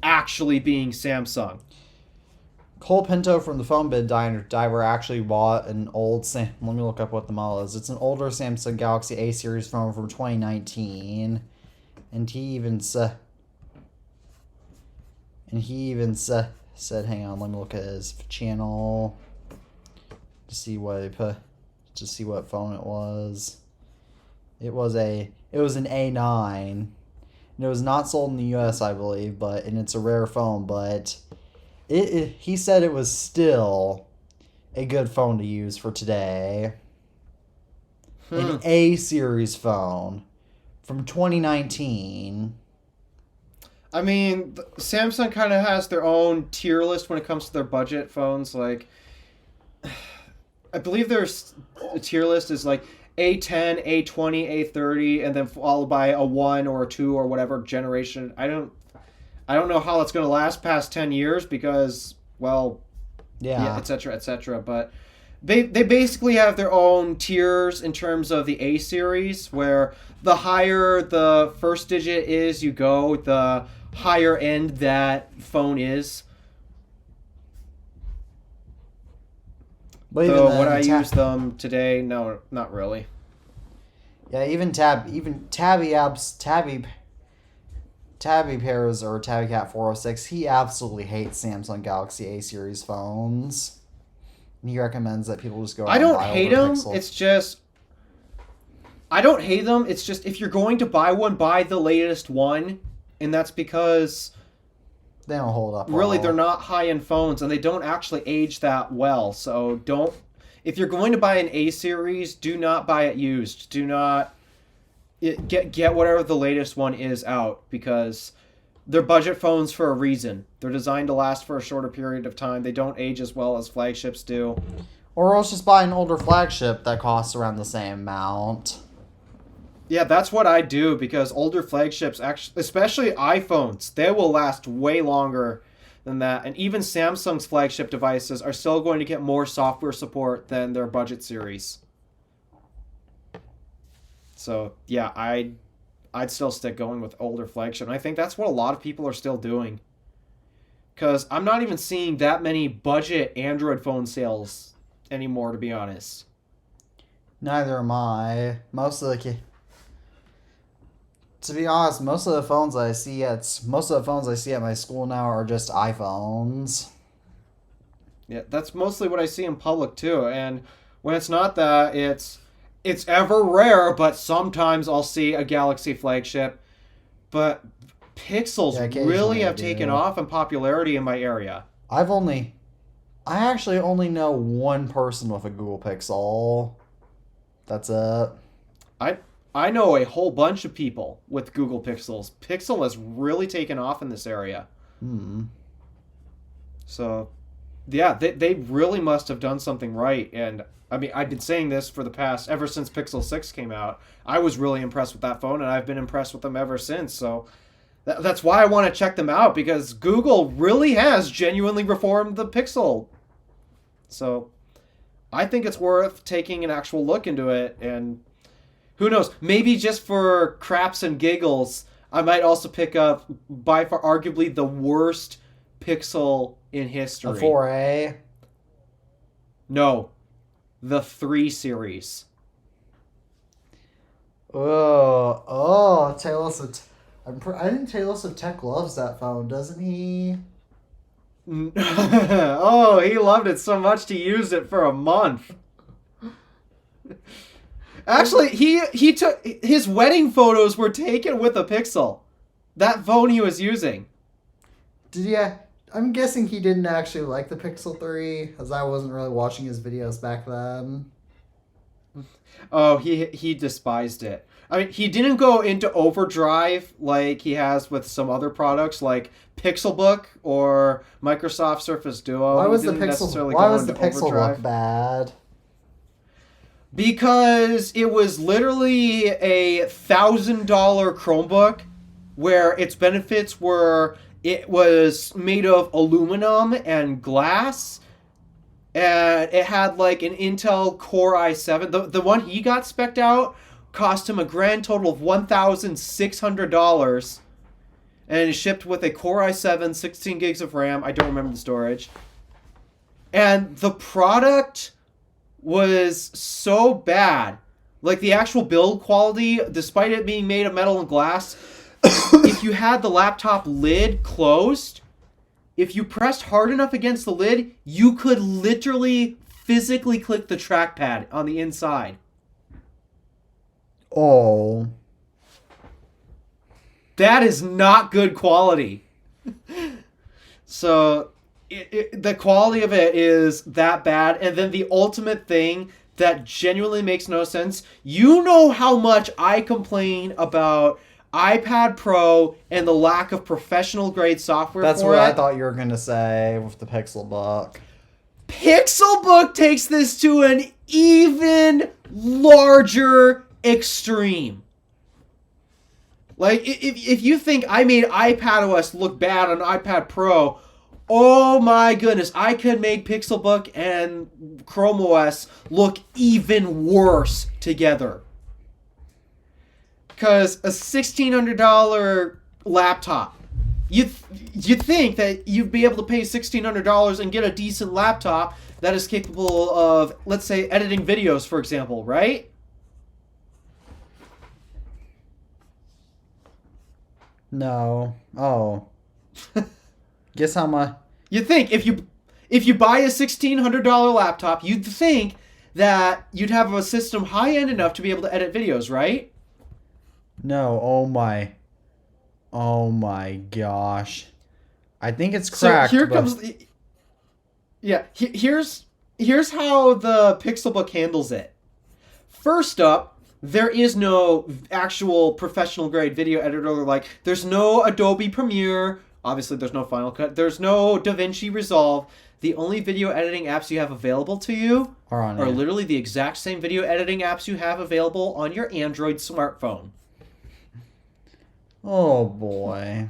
actually being Samsung. Cole Pinto from the Phone Bid Diver actually bought an old let me look up what the model is. It's an older Samsung Galaxy A series phone from 2019, and he even said, hang on, let me look at his channel to see what phone it was. It was an A9. And it was not sold in the U.S., I believe, and it's a rare phone, but he said it was still a good phone to use for today. An A series phone from 2019. I mean, Samsung kind of has their own tier list when it comes to their budget phones. Like, I believe there's a tier list is like A10, A20, A30, and then followed by a 1 or a 2 or whatever generation. I don't know how that's going to last past 10 years because, well, et cetera. But they basically have their own tiers in terms of the A series, where the higher the first digit is you go, the higher end that phone is. But so would I use them today? No, not really. Yeah, Tabby Pairs or Tabby Cat 406, he absolutely hates Samsung Galaxy A series phones. And he recommends that people just go out I don't and buy hate older them. Pixel. It's just I don't hate them. It's just if you're going to buy one, buy the latest one, and that's because they don't hold up. Really, well. they're not high-end phones, and they don't actually age that well. So don't. if you're going to buy an A series, do not buy it used. Do not get whatever the latest one is out, because they're budget phones for a reason. They're designed to last for a shorter period of time. They don't age as well as flagships do. Or else just buy an older flagship that costs around the same amount. Yeah, that's what I do, because older flagships, actually, especially iPhones, they will last way longer than that. And even Samsung's flagship devices are still going to get more software support than their budget series. So yeah, I'd still stick going with older flagship. And I think that's what a lot of people are still doing. Because I'm not even seeing that many budget Android phone sales anymore, to be honest. Neither am I. To be honest, most of the phones I see at my school now are just iPhones. Yeah, that's mostly what I see in public too. And when it's not that, it's ever rare, but sometimes I'll see a Galaxy flagship. But Pixels Yeah, occasionally really I have do. taken off in popularity in my area. I actually only know one person with a Google Pixel. That's it. I know a whole bunch of people with Google Pixels. Pixel has really taken off in this area. So, yeah, they really must have done something right. And I mean, I've been saying this for the past, ever since Pixel 6 came out. I was really impressed with that phone, and I've been impressed with them ever since. So that's why I want to check them out, because Google really has genuinely reformed the Pixel. So I think it's worth taking an actual look into it. And who knows, maybe just for craps and giggles, I might also pick up by far arguably the worst Pixel in history. A 4A. No, the 3 series. Taylor I think Taylor Tech loves that phone, doesn't he? Oh, he loved it so much he used it for a month. Actually, he took his wedding photos were taken with a Pixel. That phone he was using. I'm guessing he didn't actually like the Pixel 3, as I wasn't really watching his videos back then. Oh, he despised it. I mean, he didn't go into overdrive like he has with some other products like Pixelbook or Microsoft Surface Duo. Why was the Overdrive. Pixelbook bad? Because it was literally a $1,000 Chromebook where its benefits were it was made of aluminum and glass, and it had like an Intel Core i7. The one he got spec'd out cost him a grand total of $1,600, and it shipped with a Core i7, 16 gigs of RAM. I don't remember the storage. And the product was so bad. Like, the actual build quality, despite it being made of metal and glass, if you had the laptop lid closed, if you pressed hard enough against the lid, you could literally physically click the trackpad on the inside. Oh. That is not good quality. So, the quality of it is that bad. And then the ultimate thing that genuinely makes no sense. You know how much I complain about iPad Pro and the lack of professional grade software That's for what it. I thought you were going to say with the Pixelbook. Pixelbook takes this to an even larger extreme. Like, if you think I made iPadOS look bad on iPad Pro, oh my goodness, I could make Pixelbook and Chrome OS look even worse together. Because a $1,600 laptop, you'd think that you'd be able to pay $1,600 and get a decent laptop that is capable of, let's say, editing videos, for example, right? No. Oh. Guess how much? You'd think if you buy a $1,600 laptop, you'd think that you'd have a system high end enough to be able to edit videos, right? No. Oh my gosh. I think it's cracked. So here comes the... Yeah, here's here's how the Pixelbook handles it. First up, there is no actual professional grade video editor. Like, there's no Adobe Premiere. Obviously, there's no Final Cut. There's no DaVinci Resolve. The only video editing apps you have available to you are literally the exact same video editing apps you have available on your Android smartphone. Oh boy.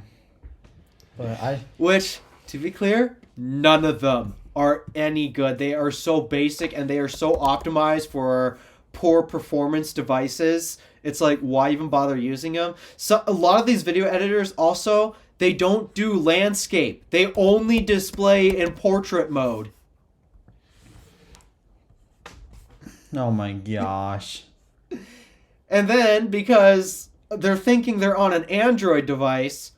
Which, to be clear, none of them are any good. They are so basic and they are so optimized for poor performance devices. It's like, why even bother using them? So a lot of these video editors also, they don't do landscape. They only display in portrait mode. Oh my gosh. And then, because they're thinking they're on an Android device,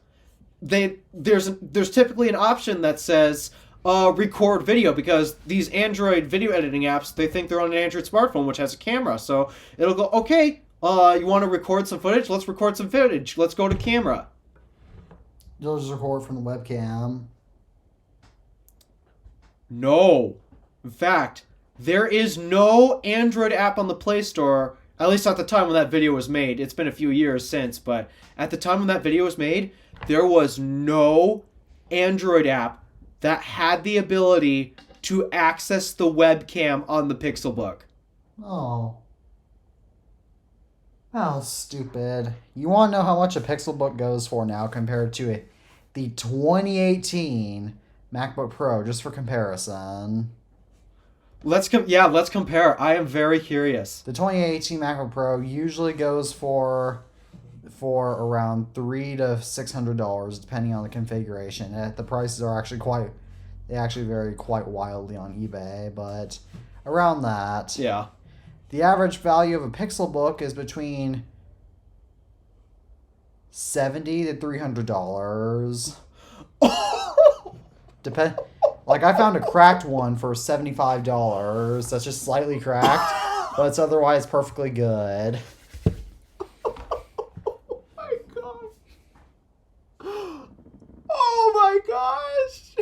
there's typically an option that says record video, because these Android video editing apps, they think they're on an Android smartphone which has a camera. So it'll go, okay, you want to record some footage? Let's record some footage. Let's go to camera. You'll just record from the webcam. No. In fact, there is no Android app on the Play Store, at least at the time when that video was made. It's been a few years since, but at the time when that video was made, there was no Android app that had the ability to access the webcam on the Pixelbook. Oh. How stupid. You want to know how much a Pixelbook goes for now compared to the 2018 MacBook Pro, just for comparison? Let's compare. I am very curious. The 2018 MacBook Pro usually goes for around $300 to $600, depending on the configuration. The prices are they actually vary quite wildly on eBay, but around that. Yeah. The average value of a Pixelbook is between $70 to $300. Like, I found a cracked one for $75. That's just slightly cracked, but it's otherwise perfectly good. Oh my god. Oh my gosh.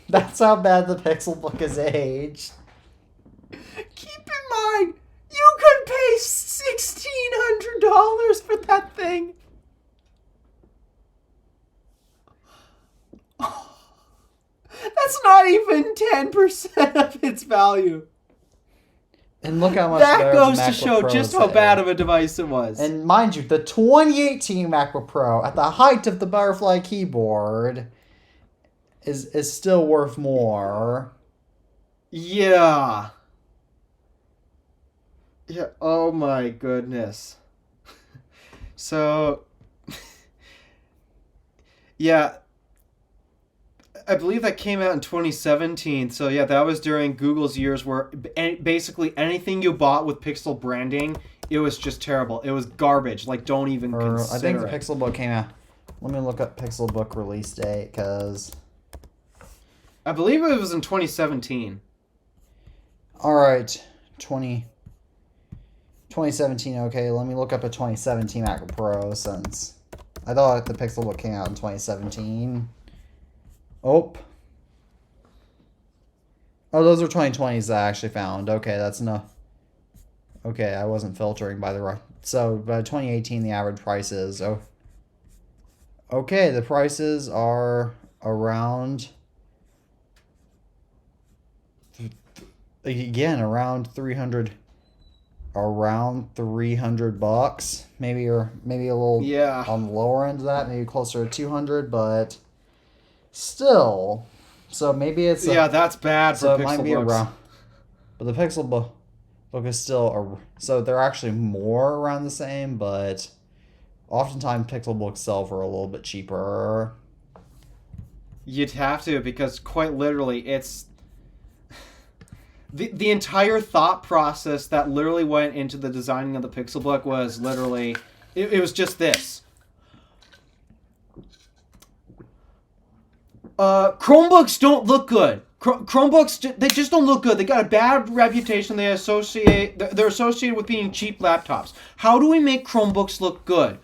That's how bad the Pixelbook is aged. Keep in mind, you could pay $1,600 for that thing. That's not even 10% of its value. And look how much that goes to MacBook show Pro just how bad of a device it was. And mind you, the 2018 MacBook Pro, at the height of the butterfly keyboard, is still worth more. Yeah. Yeah, oh my goodness. So, yeah, I believe that came out in 2017. So yeah, that was during Google's years where basically anything you bought with Pixel branding, it was just terrible. It was garbage. Like, don't even consider I think the it. Pixelbook came out. Let me look up Pixelbook release date, because I believe it was in 2017. All right, 2017. Okay, let me look up a 2017 MacBook Pro, since I thought the Pixelbook came out in 2017. Oh, those are 2020s that I actually found. Okay, that's enough. Okay, I wasn't filtering by the right. So by 2018, the average price is okay. The prices are around. Again, around $300 bucks, maybe a little on the lower end of that, maybe closer to 200, but still. So maybe it's that's bad for Pixelbooks. So it might be around, but the Pixelbook is still so they're actually more around the same, but oftentimes Pixelbooks sell for a little bit cheaper. You'd have to, because quite literally it's The entire thought process that literally went into the designing of the Pixelbook was literally, it was just this. Chromebooks don't look good. Chromebooks, they just don't look good. They got a bad reputation. They're associated with being cheap laptops. How do we make Chromebooks look good?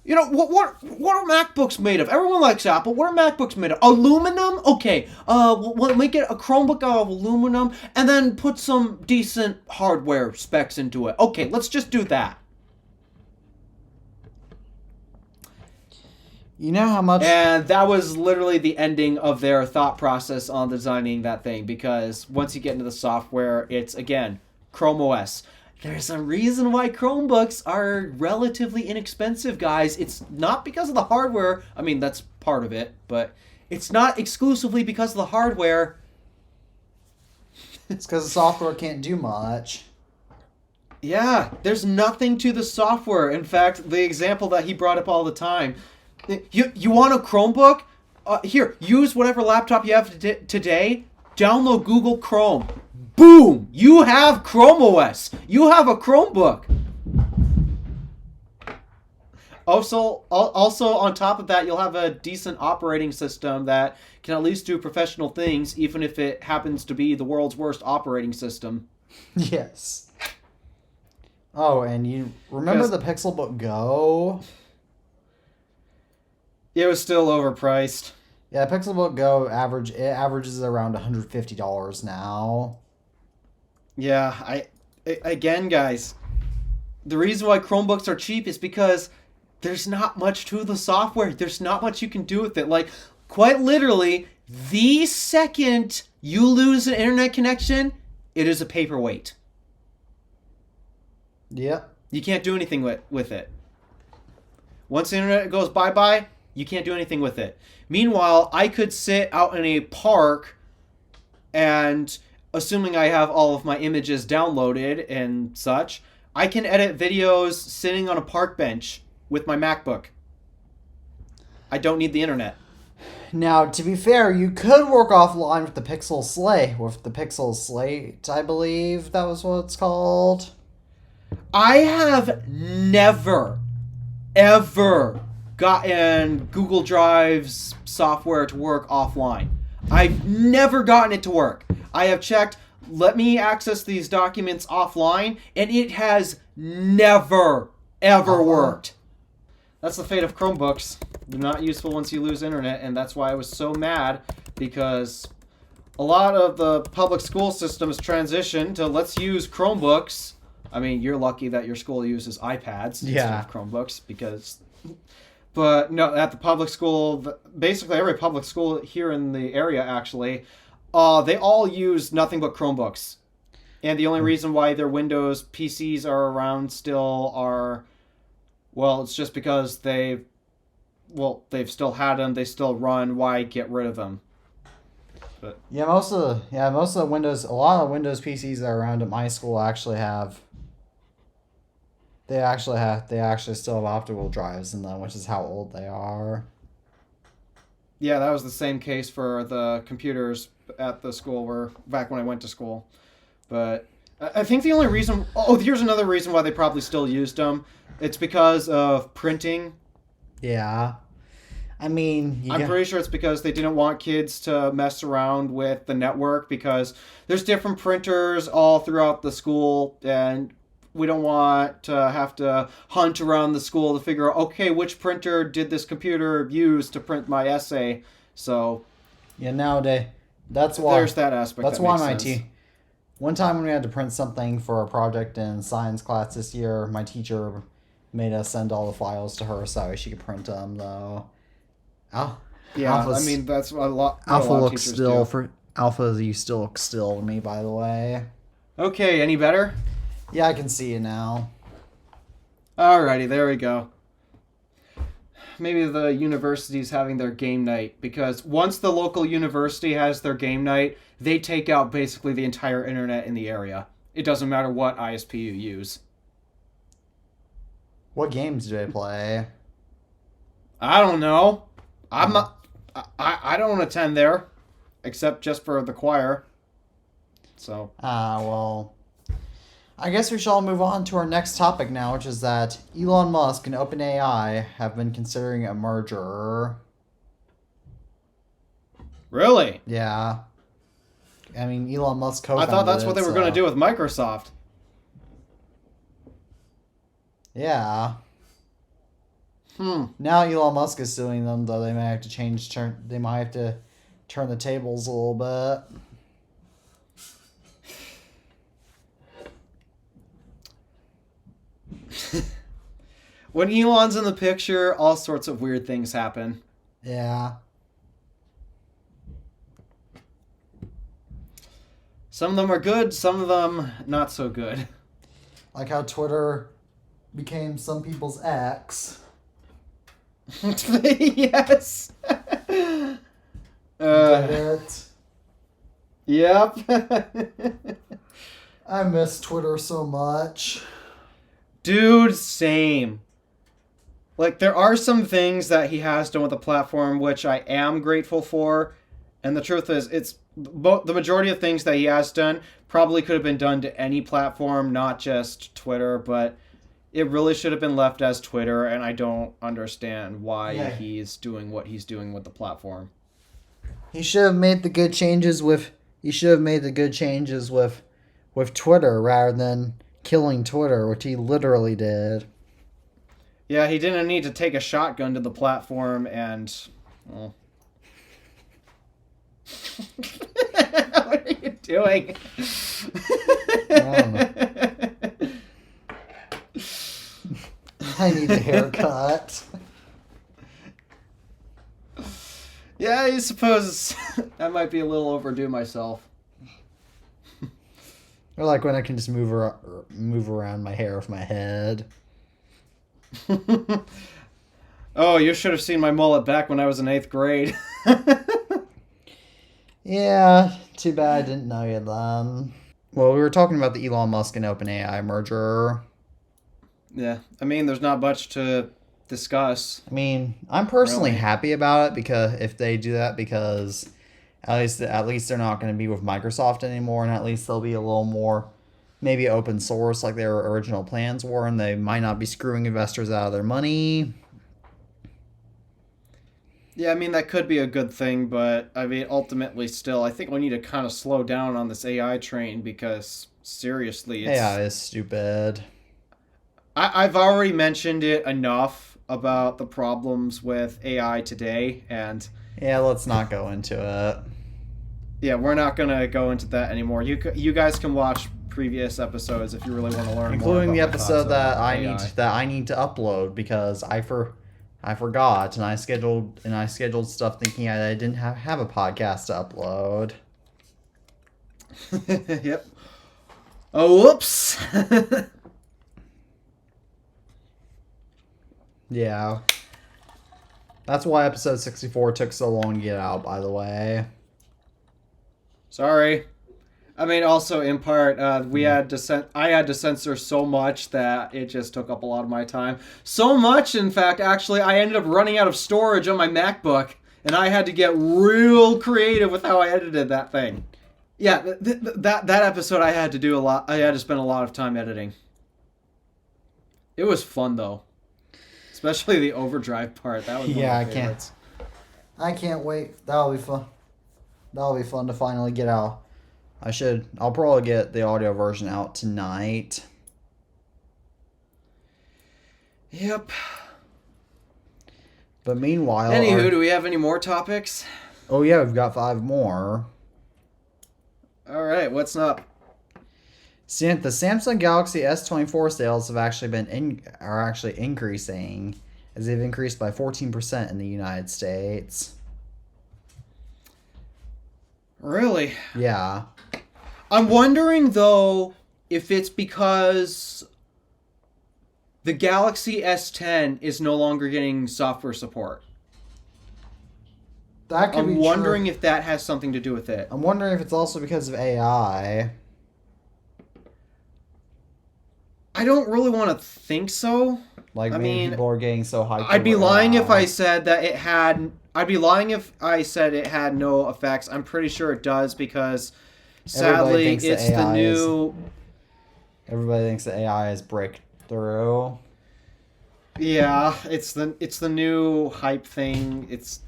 You know, what are MacBooks made of? Everyone likes Apple. What are MacBooks made of? Aluminum? Okay, we'll make it a Chromebook out of aluminum and then put some decent hardware specs into it. Okay, let's just do that. You know how much... And that was literally the ending of their thought process on designing that thing, because once you get into the software, it's, again, Chrome OS. There's a reason why Chromebooks are relatively inexpensive, guys. It's not because of the hardware. I mean, that's part of it, but it's not exclusively because of the hardware. It's because the software can't do much. Yeah, there's nothing to the software. In fact, the example that he brought up all the time... You want a Chromebook? Here, use whatever laptop you have today. Download Google Chrome. Boom! You have Chrome OS. You have a Chromebook. Also, on top of that, you'll have a decent operating system that can at least do professional things, even if it happens to be the world's worst operating system. Yes. Oh, and you remember the Pixelbook Go? It was still overpriced. Yeah, Pixelbook Go averages around $150 now. Yeah, again, guys, the reason why Chromebooks are cheap is because there's not much to the software. There's not much you can do with it. Like, quite literally, the second you lose an internet connection, it is a paperweight. Yep. You can't do anything with it. Once the internet goes bye-bye, you can't do anything with it. Meanwhile, I could sit out in a park and, assuming I have all of my images downloaded and such, I can edit videos sitting on a park bench with my MacBook. I don't need the internet. Now, to be fair, you could work offline with the Pixel Slate, I believe that was what it's called. I have never, ever gotten Google Drive's software to work offline. I've never gotten it to work. I have checked, let me access these documents offline, and it has never, ever worked. That's the fate of Chromebooks. They're not useful once you lose internet, and that's why I was so mad, because a lot of the public school systems transitioned to let's use Chromebooks. I mean, you're lucky that your school uses iPads instead of Chromebooks, because... But no, at the public school, basically every public school here in the area, actually, they all use nothing but Chromebooks. And the only reason why their Windows PCs are around still are, well, it's just because they've still had them, they still run, why get rid of them? But most of the Windows, a lot of Windows PCs that are around at my school actually still have optical drives in them, which is how old they are. Yeah, that was the same case for the computers at the school back when I went to school. But I think the only reason... Oh, here's another reason why they probably still used them. It's because of printing. Yeah. I mean... I'm pretty sure it's because they didn't want kids to mess around with the network, because there's different printers all throughout the school, and we don't want to have to hunt around the school to figure out, okay, which printer did this computer use to print my essay? So... Yeah, nowadays... That's why... There's that aspect. That's why one time when we had to print something for a project in science class this year, my teacher made us send all the files to her so she could print them, though. I mean, that's a lot. Alpha looks still for Alpha. You still look still to me, by the way. Okay, any better? Yeah, I can see you now. Alrighty, there we go. Maybe the university's having their game night, because once the local university has their game night, they take out basically the entire internet in the area. It doesn't matter what ISP you use. What games do they play? I don't know. I don't attend there, except just for the choir. So. Well, I guess we shall move on to our next topic now, which is that Elon Musk and OpenAI have been considering a merger. Really? Yeah. I mean, Elon Musk I co-founded thought that's what they were going to do with Microsoft. Yeah. Now Elon Musk is suing them, though they might have to they might have to turn the tables a little bit. When Elon's in the picture, all sorts of weird things happen. Yeah. Some of them are good, some of them not so good. Like how Twitter became some people's ex. Yes. Did it. Yep. I miss Twitter so much. Dude, same. Like, there are some things that he has done with the platform which I am grateful for. And the truth is, the majority of things that he has done probably could have been done to any platform, not just Twitter, but it really should have been left as Twitter, and I don't understand why he's doing what he's doing with the platform. He should have made the good changes with Twitter rather than killing Twitter, which he literally did. Yeah, he didn't need to take a shotgun to the platform and... Well. What are you doing? I don't know. I need a haircut. Yeah, I suppose I might be a little overdue myself. Or like when I can just move around my hair with my head. Oh, you should have seen my mullet back when I was in 8th grade. Yeah, too bad I didn't know you then. Well, we were talking about the Elon Musk and OpenAI merger. Yeah, I mean, there's not much to discuss. I mean, I'm personally Really? happy about it because if they do that, because at least they're not going to be with Microsoft anymore, and at least they'll be a little more maybe open source like their original plans were, and they might not be screwing investors out of their money. Yeah, I mean, that could be a good thing, but I mean, ultimately, still, I think we need to kind of slow down on this AI train because, seriously, it's... AI is stupid. I've already mentioned it enough about the problems with AI today, and... Yeah, let's not go into it. Yeah, we're not going to go into that anymore. You guys can watch previous episodes if you really want to learn including more the about episode that AI. I need to upload because I forgot and I scheduled stuff thinking I didn't have a podcast to upload. Yep. Oh, whoops. Yeah. That's why episode 64 took so long to get out, by the way. Sorry. I mean, also in part, I had to censor so much that it just took up a lot of my time. So much, in fact, actually, I ended up running out of storage on my MacBook, and I had to get real creative with how I edited that thing. Yeah, that episode I had to do a lot. I had to spend a lot of time editing. It was fun though, especially the overdrive part. That was one of my favorites. I can't wait. That'll be fun. That'll be fun to finally get out. I'll probably get the audio version out tonight. Yep. But meanwhile... Anywho, do we have any more topics? Oh yeah, we've got 5 more. Alright, what's up? The Samsung Galaxy S24 sales have actually are actually increasing, as they've increased by 14% in the United States. Really? Yeah. I'm wondering, though, if it's because the Galaxy S10 is no longer getting software support. That could be I'm wondering true. if that has something to do with it. I'm wondering if it's also because of AI. I don't really want to think so. Like, I maybe mean, people are getting so hyped. I'd be over lying AI. if I said that it had... I'd be lying if I said it had no effects. I'm pretty sure it does because, sadly, it's the new... Everybody thinks that AI is breakthrough. Yeah, it's the new hype thing. It's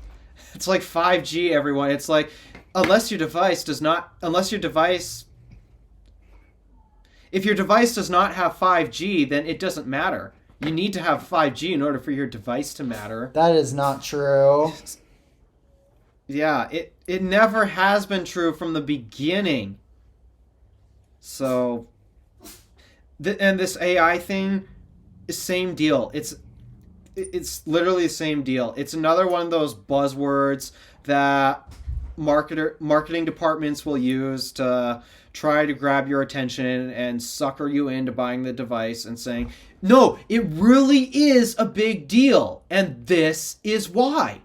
like 5G, everyone. It's like if your device does not have 5G, then it doesn't matter. You need to have 5G in order for your device to matter. That is not true. Yeah, it never has been true from the beginning. So, and this AI thing is same deal. It's literally the same deal. It's another one of those buzzwords that marketing departments will use to try to grab your attention and sucker you into buying the device and saying, no, it really is a big deal. And this is why.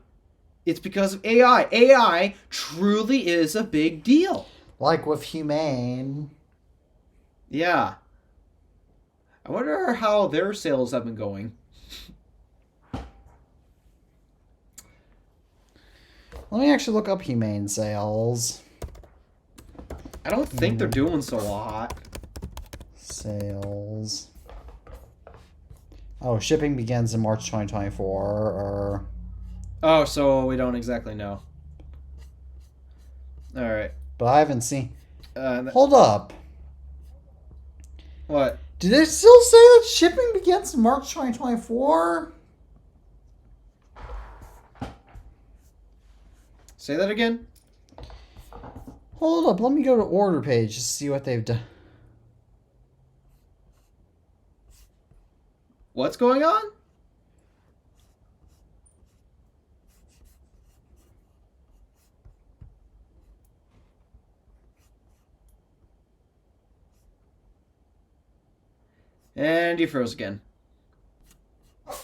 It's because of AI. AI truly is a big deal. Like with Humane. Yeah. I wonder how their sales have been going. Let me actually look up Humane sales. I don't think they're doing so hot. Sales. Oh, shipping begins in March 2024, or... Oh, so we don't exactly know. All right. But I haven't seen... Hold Hold up. What? Did it still say that shipping begins in March 2024? Say that again? Hold up, let me go to order page to see what they've done. What's going on? And you froze again.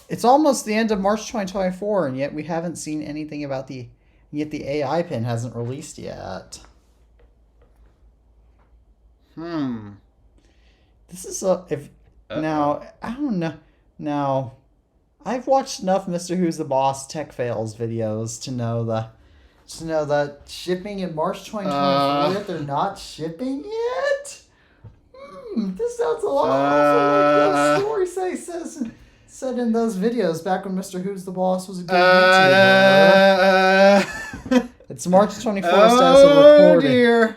It's almost the end of March 2024, and yet we haven't seen anything about the... Yet the AI pin hasn't released yet. This is a... Now, I don't know. Now, I've watched enough Mr. Who's the Boss tech fails videos to know that shipping in March 2024, yet they're not shipping yet? This sounds a lot like the story said in those videos back when Mr. Who's the Boss was a good YouTuber. It's March 24th as of recording. Oh dear.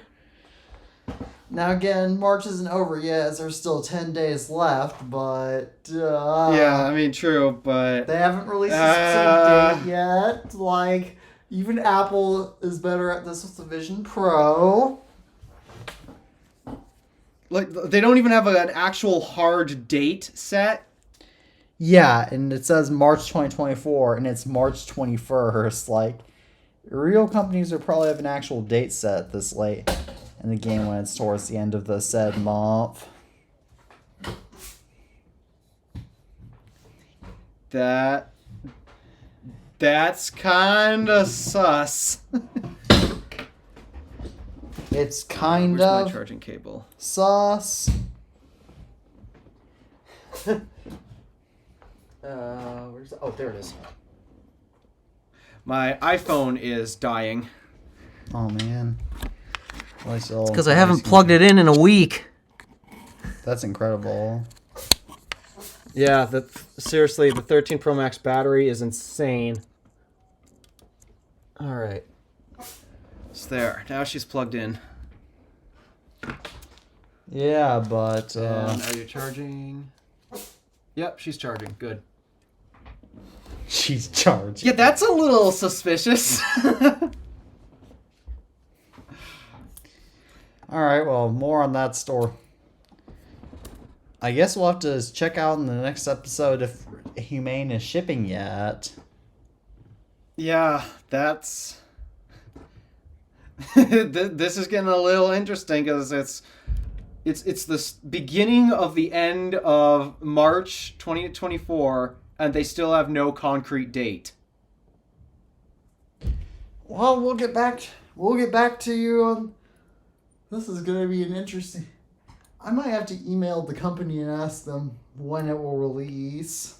Now again, March isn't over yet, as there's still 10 days left, but... yeah, I mean, true, but... They haven't released a specific date yet. Like, even Apple is better at this with the Vision Pro. Like, they don't even have an actual hard date set. Yeah, and it says March 2024, and it's March 21st. Like, real companies would probably have an actual date set this late in the game when it's towards the end of the said month. That's kinda sus. It's kind Where's of my charging cable? sus. Oh, there it is. My iPhone is dying. Oh man. Because I haven't plugged it in a week. That's incredible. Yeah, seriously, the 13 Pro Max battery is insane. All right. It's there. Now she's plugged in. Yeah, but... And are you charging? Yep, she's charging. Good. She's charging. Yeah, that's a little suspicious. Alright, well, more on that store. I guess we'll have to check out in the next episode if Humane is shipping yet. Yeah, that's... This is getting a little interesting because it's the beginning of the end of March 2024, and they still have no concrete date. Well, we'll get back to you on... This is going to be an interesting... I might have to email the company and ask them when it will release.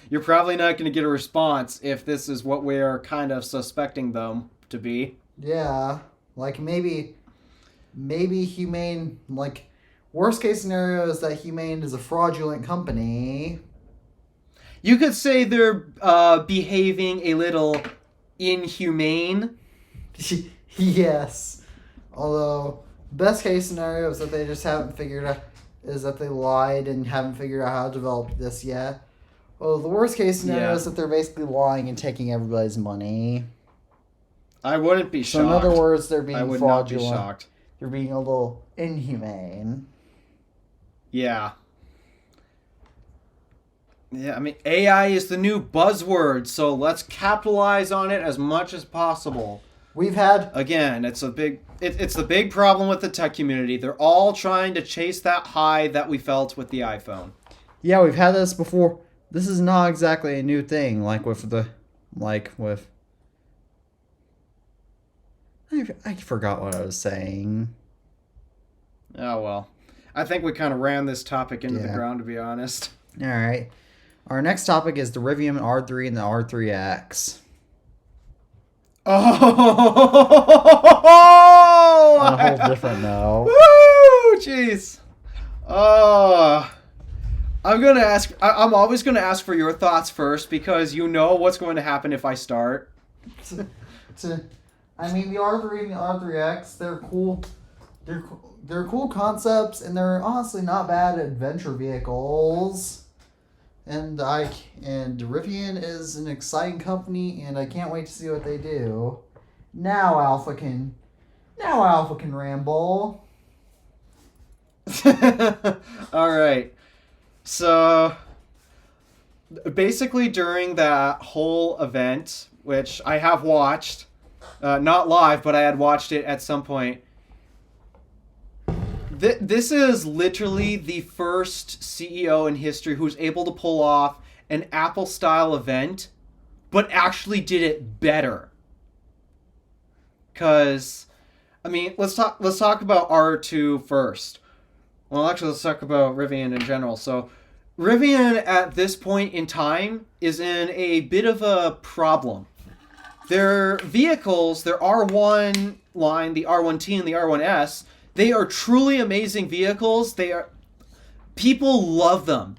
You're probably not going to get a response if this is what we're kind of suspecting them to be. Yeah, like maybe Humane, like, worst case scenario is that Humane is a fraudulent company. You could say they're behaving a little inhumane. Yes. Although, best case scenario is that they just haven't figured out... is that they lied and haven't figured out how to develop this yet. Well, the worst case scenario is that they're basically lying and taking everybody's money. I wouldn't be shocked. So in other words, they're being I would fraudulent. not be shocked. They're being a little inhumane. Yeah. Yeah, I mean, AI is the new buzzword, so let's capitalize on it as much as possible. We've had... Again, it's the big problem with the tech community. They're all trying to chase that high that we felt with the iPhone. Yeah, we've had this before. This is not exactly a new thing, I forgot what I was saying. Oh, well. I think we kind of ran this topic into the ground, to be honest. All right. Our next topic is the Rivian R3 and the R3X. Oh! On a whole different note. Woo! Jeez. I'm always gonna ask for your thoughts first because you know what's going to happen if I start. I mean, the R3 and the R3X, they're cool. They're cool concepts, and they're honestly not bad adventure vehicles. And Rivian is an exciting company, and I can't wait to see what they do. Now Alpha can ramble. All right. So basically during that whole event, which I have watched, not live, but I had watched it at some point. This is literally the first CEO in history who's able to pull off an Apple-style event, but actually did it better. Because, I mean, let's talk about R2 first. Well, actually, let's talk about Rivian in general. So, Rivian at this point in time is in a bit of a problem. Their vehicles, their R1 line, the R1T and the R1S, they are truly amazing vehicles. People love them.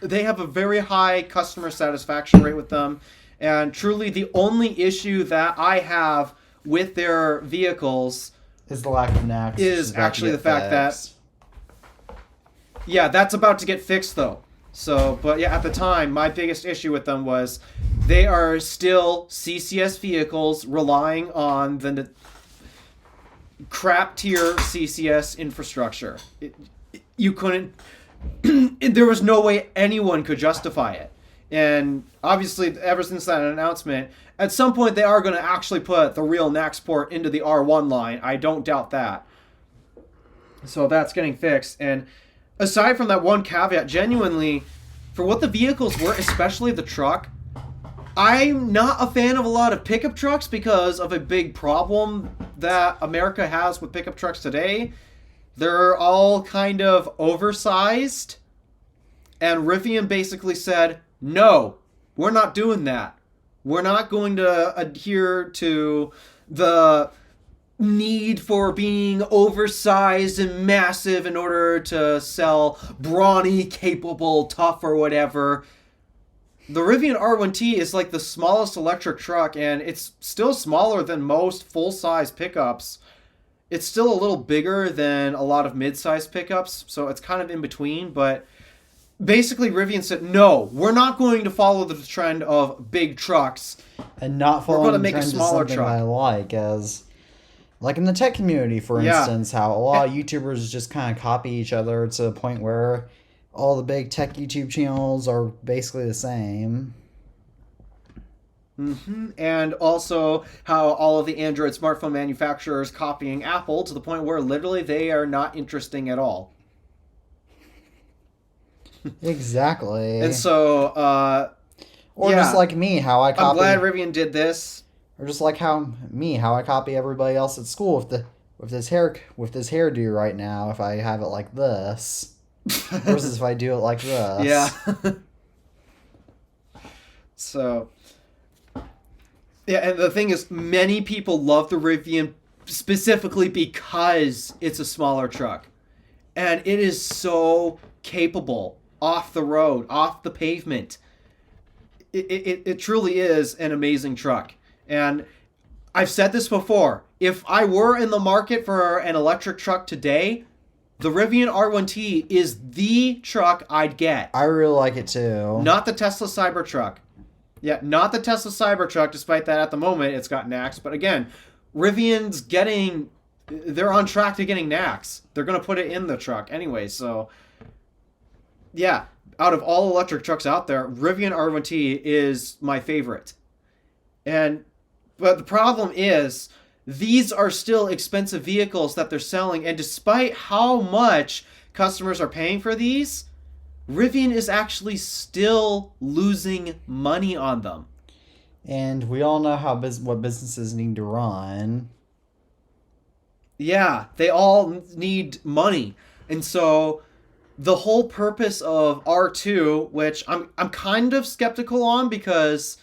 They have a very high customer satisfaction rate with them. And truly the only issue that I have with their vehicles is the lack of NACS. Is actually the fact that... Yeah, that's about to get fixed though. So, but yeah, at the time, my biggest issue with them was they are still CCS vehicles relying on the crap tier CCS infrastructure. You couldn't... there was no way anyone could justify it. And obviously, ever since that announcement, at some point they are going to actually put the real NACS port into the R1 line. I don't doubt that. So that's getting fixed. And aside from that one caveat, genuinely, for what the vehicles were, especially the truck, I'm not a fan of a lot of pickup trucks because of a big problem that America has with pickup trucks today. They're all kind of oversized. And Rivian basically said, no, we're not doing that. We're not going to adhere to the need for being oversized and massive in order to sell brawny, capable, tough, or whatever. The Rivian R1T is like the smallest electric truck, and it's still smaller than most full-size pickups. It's still a little bigger than a lot of mid-size pickups, so it's kind of in between, but basically Rivian said, no, we're not going to follow the trend of big trucks. And not follow the the make trend a smaller to something truck. I like in the tech community, for instance, how a lot of YouTubers just kind of copy each other to the point where all the big tech YouTube channels are basically the same. Mm-hmm. And also how all of the Android smartphone manufacturers copying Apple to the point where literally they are not interesting at all. Exactly. And so, just like me, how I copy... I'm glad Rivian did this. Or just like how I copy everybody else at school with this hairdo right now, if I have it like this. Versus if I do it like this. Yeah. So, yeah, and the thing is, many people love the Rivian specifically because it's a smaller truck. And it is so capable off the road, off the pavement. It truly is an amazing truck. And I've said this before. If I were in the market for an electric truck today, The Rivian R1T is the truck I'd get. I really like it too. Not the Tesla Cybertruck. Yeah, not the Tesla Cybertruck, despite that at the moment it's got NACS. But again, Rivian's getting... They're on track to getting NACS. They're going to put it in the truck anyway, so... Yeah, out of all electric trucks out there, Rivian R1T is my favorite. But the problem is, these are still expensive vehicles that they're selling, and despite how much customers are paying for these, Rivian is actually still losing money on them. And we all know what businesses need to run. Yeah, they all need money. And so the whole purpose of R2, which I'm kind of skeptical on because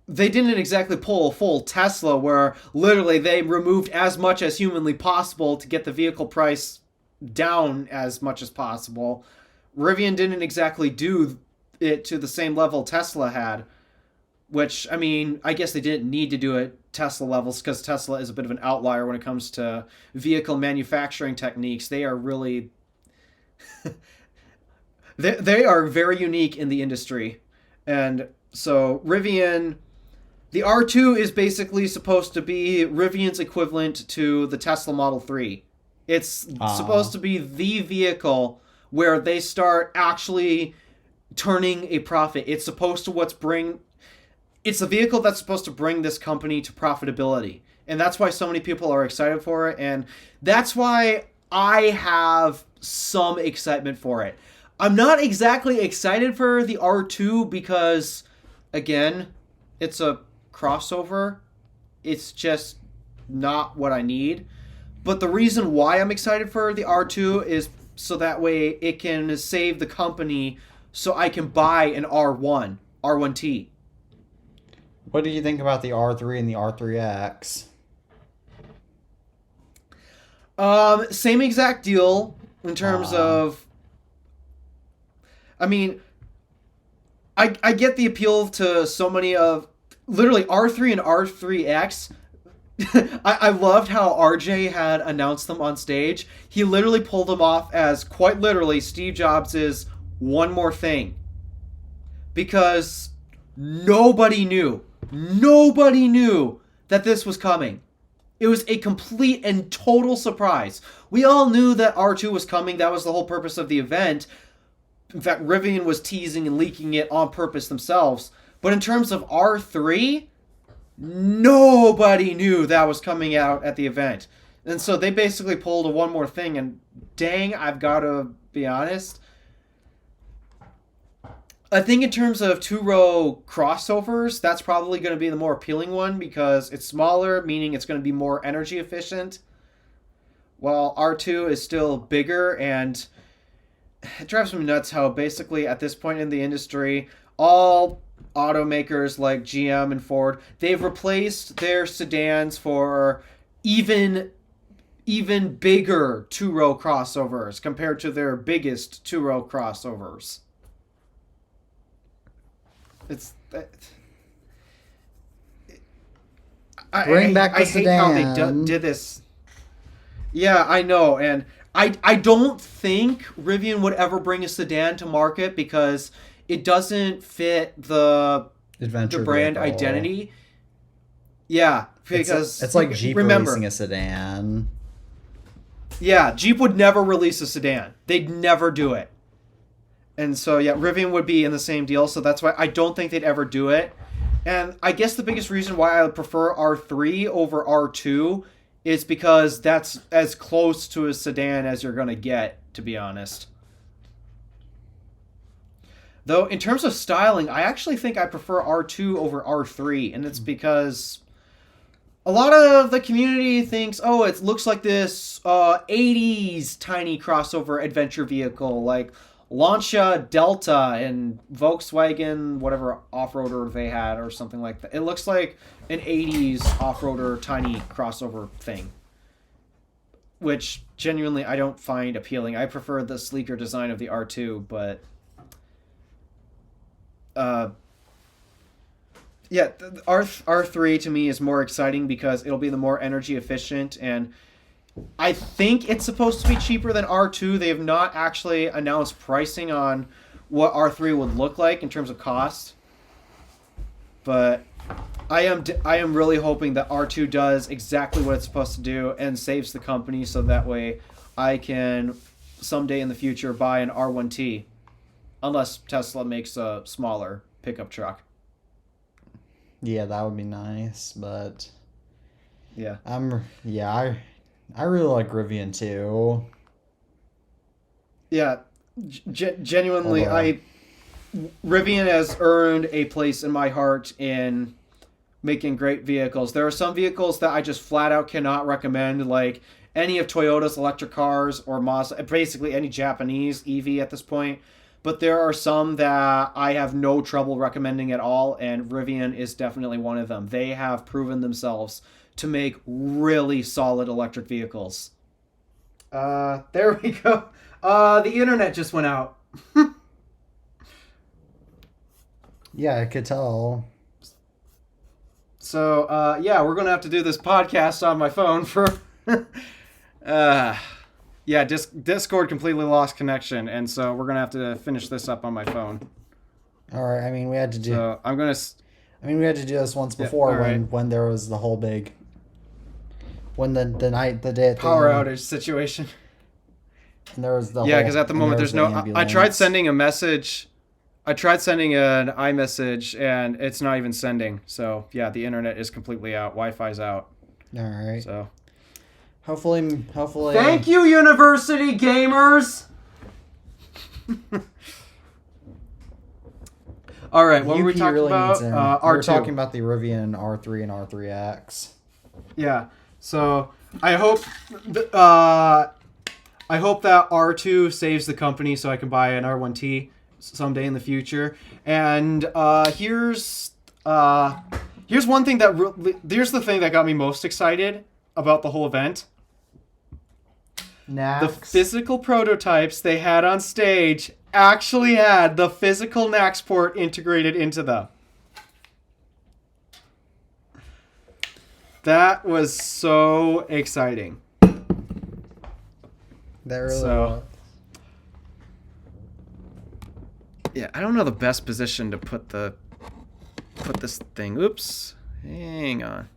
they didn't exactly pull a full Tesla where literally they removed as much as humanly possible to get the vehicle price down as much as possible. Rivian didn't exactly do it to the same level Tesla had, which, I mean, I guess they didn't need to do it Tesla levels because Tesla is a bit of an outlier when it comes to vehicle manufacturing techniques. They are really... they are very unique in the industry. And so Rivian... The R2 is basically supposed to be Rivian's equivalent to the Tesla Model 3. It's supposed to be the vehicle where they start actually turning a profit. It's supposed to It's a vehicle that's supposed to bring this company to profitability. And that's why so many people are excited for it. And that's why I have some excitement for it. I'm not exactly excited for the R2 because, again, it's a crossover. It's just not what I need. But the reason why I'm excited for the R2 is so that way it can save the company so I can buy an R1T. What do you think about the R3 and the R3X? Same exact deal in terms of... I mean, I get the appeal to so many of... Literally, R3 and R3X... I loved how RJ had announced them on stage. He literally pulled them off as, quite literally, Steve Jobs' one more thing. Because nobody knew that this was coming. It was a complete and total surprise. We all knew that R2 was coming. That was the whole purpose of the event. In fact, Rivian was teasing and leaking it on purpose themselves. But in terms of R3, nobody knew that was coming out at the event. And so they basically pulled a one more thing. And dang, I've got to be honest. I think in terms of two-row crossovers, that's probably going to be the more appealing one because it's smaller, meaning it's going to be more energy efficient. While R2 is still bigger, and it drives me nuts how basically at this point in the industry, all automakers like GM and Ford, they've replaced their sedans for even bigger two-row crossovers compared to their biggest two-row crossovers. Bring back the I sedan. hate how they did this. Yeah, I know, and I don't think Rivian would ever bring a sedan to market because it doesn't fit the brand vehicle identity. Yeah, because it's like Jeep releasing a sedan. Yeah, Jeep would never release a sedan. They'd never do it. And so, yeah, Rivian would be in the same deal, so that's why I don't think they'd ever do it. And I guess the biggest reason why I would prefer R3 over R2 is because that's as close to a sedan as you're going to get, to be honest. Though, in terms of styling, I actually think I prefer R2 over R3, and it's because a lot of the community thinks, oh, it looks like this 80s tiny crossover adventure vehicle, like Lancia Delta and Volkswagen, whatever off-roader they had or something like that. It looks like an 80s off-roader tiny crossover thing, which genuinely I don't find appealing. I prefer the sleeker design of the R2, but yeah, R3 to me is more exciting because it'll be the more energy efficient, and I think it's supposed to be cheaper than R2. They have not actually announced pricing on what R3 would look like in terms of cost. But I am really hoping that R2 does exactly what it's supposed to do and saves the company, so that way I can someday in the future buy an R1T, unless Tesla makes a smaller pickup truck. Yeah, that would be nice, but Yeah. I really like Rivian too. Yeah, genuinely, Although, Rivian has earned a place in my heart in making great vehicles. There are some vehicles that I just flat out cannot recommend, like any of Toyota's electric cars or Mazda, basically any Japanese EV at this point. But there are some that I have no trouble recommending at all, and Rivian is definitely one of them. They have proven themselves to make really solid electric vehicles. There we go. The internet just went out. yeah, I could tell. So, yeah, we're going to have to do this podcast on my phone for. Yeah, Discord completely lost connection, and so we're going to have to finish this up on my phone. All right, I mean, we had to do. So, I'm going to. We had to do this once before all right. when there was the whole big. When the day Power outage situation. And there was the yeah, because at the moment there's no. I tried sending a message. I tried sending an iMessage, and it's not even sending. So, yeah, the internet is completely out. Wi-Fi's out. All right. So. Hopefully. Thank you, university gamers! All right, what were we talking about? R2. R2. We're talking about the Rivian R3 and R3X. Yeah, so I hope that R2 saves the company so I can buy an R1T someday in the future. And here's one thing here's the thing that got me most excited about the whole event. The physical prototypes they had on stage actually had the physical NAX port integrated into them. That was so exciting. That really was. Yeah, I don't know the best position to put this thing. Oops. Hang on.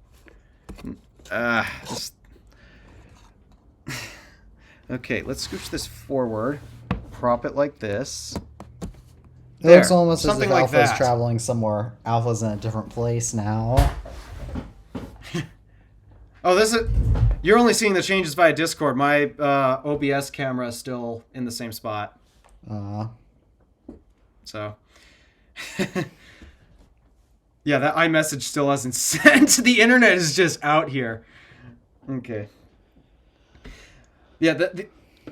Okay, let's scooch this forward. Prop it like this. It looks almost as if like Alpha's that. traveling somewhere. Alpha's in a different place now. Oh, you're only seeing the changes via Discord. My OBS camera is still in the same spot. So. Yeah, that iMessage still hasn't sent. The internet is just out here. Okay. Yeah,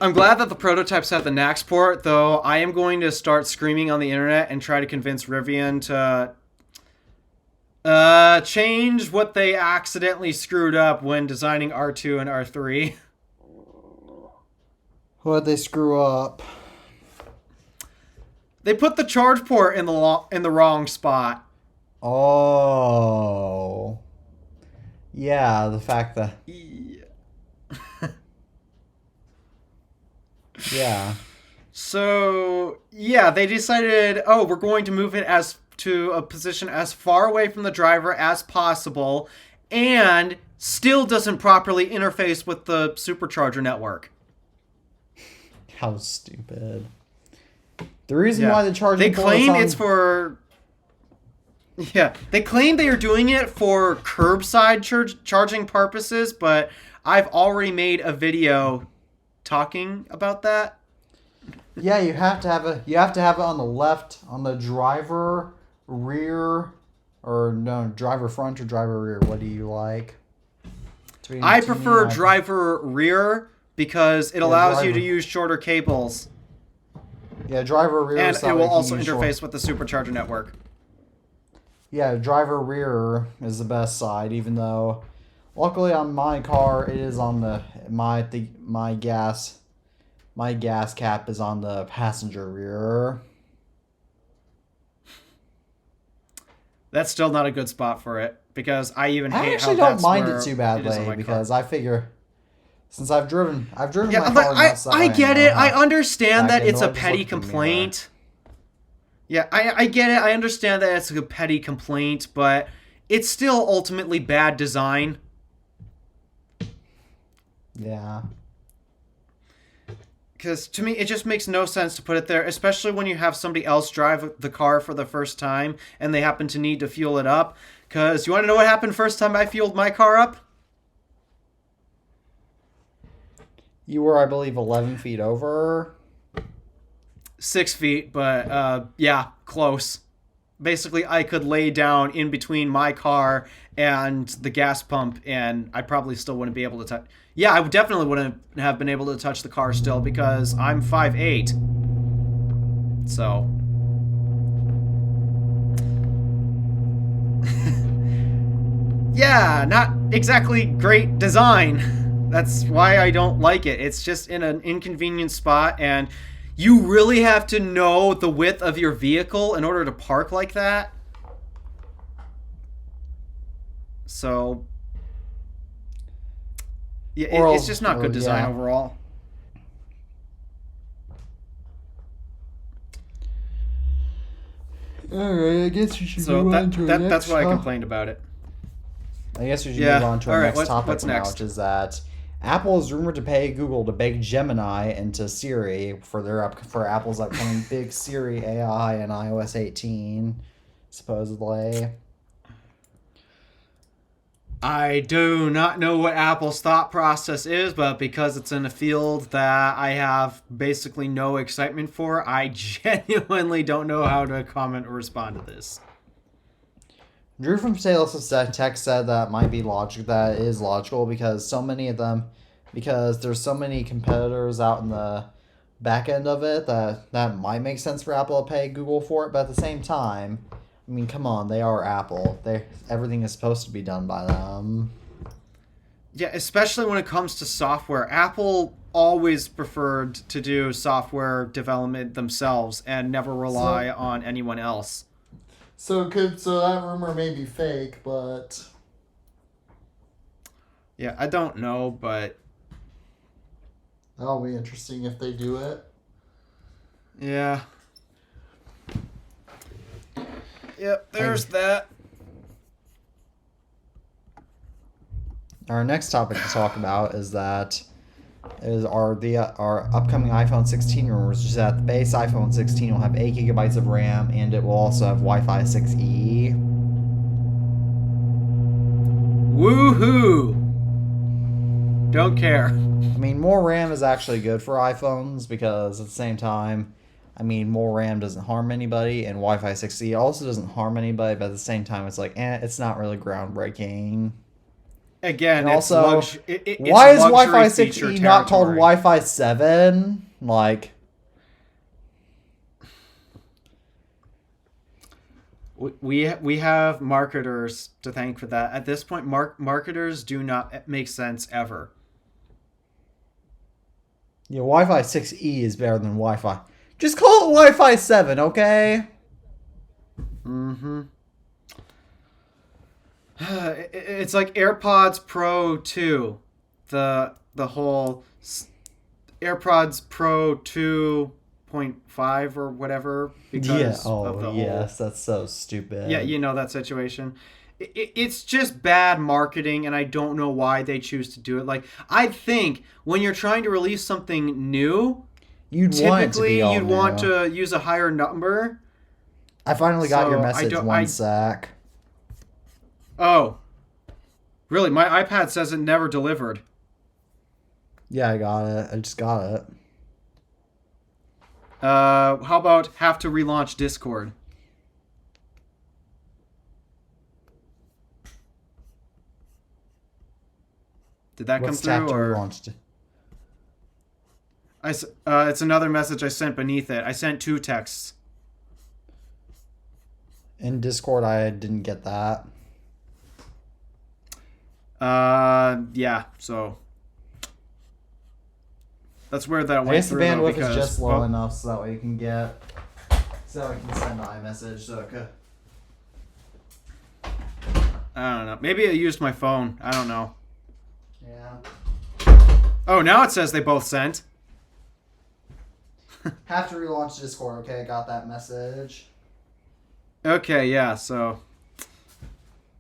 I'm glad that the prototypes have the NAX port, though I am going to start screaming on the internet and try to convince Rivian to change what they accidentally screwed up when designing R2 and R3. What'd they screw up? They put the charge port in the wrong spot. Oh. Yeah, the fact that... Yeah. So, yeah, they decided, we're going to move it to a position as far away from the driver as possible, and still doesn't properly interface with the supercharger network. How stupid. The reason why the charging port is it's for... Yeah, they claim they are doing it for curbside charging purposes, but I've already made a video talking about that. Yeah, you have to have it on the left, on the driver rear, or no, driver front or driver rear. What do you like? I prefer driver rear because it allows you to use shorter cables. Yeah, driver rear. And it will also interface with the supercharger network. Yeah, driver rear is the best side, even though luckily on my car it is on my gas cap is on the passenger rear. That's still not a good spot for it because I even hate I actually don't mind it too badly because I figure Since I've driven Yeah, my but car enough so I that get know it. I how understand back that in it's the a way, just petty look at the mirror. complaint. Yeah, I get it. I understand that it's a petty complaint, but it's still ultimately bad design. Yeah. Because to me, it just makes no sense to put it there, especially when you have somebody else drive the car for the first time and they happen to need to fuel it up. Because you want to know what happened first time I fueled my car up? You were, I believe, 11 feet over. 6 feet, but yeah, close. Basically, I could lay down in between my car and the gas pump, and I probably still wouldn't be able to touch. Yeah, I definitely wouldn't have been able to touch the car still because I'm 5'8". So. Yeah, not exactly great design. That's why I don't like it. It's just in an inconvenient spot, and you really have to know the width of your vehicle in order to park like that. So, yeah, it's just not good design overall. Alright, I guess you should So move on to our next that's why I complained about it. I guess we should move on to our Alright, next topic what's now, next? which is that Apple is rumored to pay Google to bake Gemini into Siri for Apple's upcoming big Siri AI and iOS 18, supposedly. I do not know what Apple's thought process is, but because it's in a field that I have basically no excitement for, I genuinely don't know how to comment or respond to this. Drew from Stayless Tech said that might be logic. That is logical because there's so many competitors out in the back end of it that might make sense for Apple to pay Google for it. But at the same time, I mean, come on, they are Apple. Everything is supposed to be done by them. Yeah, especially when it comes to software. Apple always preferred to do software development themselves and never rely on anyone else. So that rumor may be fake, but yeah, I don't know, but that'll be interesting if they do it. Yeah. Yep, there's that. Our next topic to talk about is our upcoming iPhone 16 rumors, which is that the base iPhone 16 will have 8 gigabytes of RAM and it will also have Wi-Fi 6E. Woohoo! Don't care. I mean, more RAM is actually good for iPhones because at the same time, I mean, more RAM doesn't harm anybody, and Wi-Fi 6E also doesn't harm anybody, but at the same time, it's like, it's not really groundbreaking. Again, and it's also, it's why is Wi-Fi 6E not called Wi-Fi 7? Like, we have marketers to thank for that. At this point, marketers do not make sense ever. Yeah, Wi-Fi 6E is better than Wi-Fi. Just call it Wi-Fi 7, okay? Mm-hmm. It's like AirPods Pro 2. The whole AirPods Pro 2.5 or whatever. Because that's so stupid. Yeah, you know that situation. It's just bad marketing, and I don't know why they choose to do it. Like, I think when you're trying to release something new, you'd want to use a higher number. I finally got your message, one sec. Oh. Really? My iPad says it never delivered. Yeah, I got it. I just got it. How about have to relaunch Discord? Did that come through? Or it's another message I sent beneath it. I sent 2 texts. In Discord, I didn't get that. Yeah, so that's where that went through. I guess the bandwidth is just low enough so that way you can send an iMessage. So it could. I don't know. Maybe I used my phone. I don't know. Yeah. Oh, now it says they both sent. Have to relaunch Discord, okay? Got that message. Okay, yeah, so...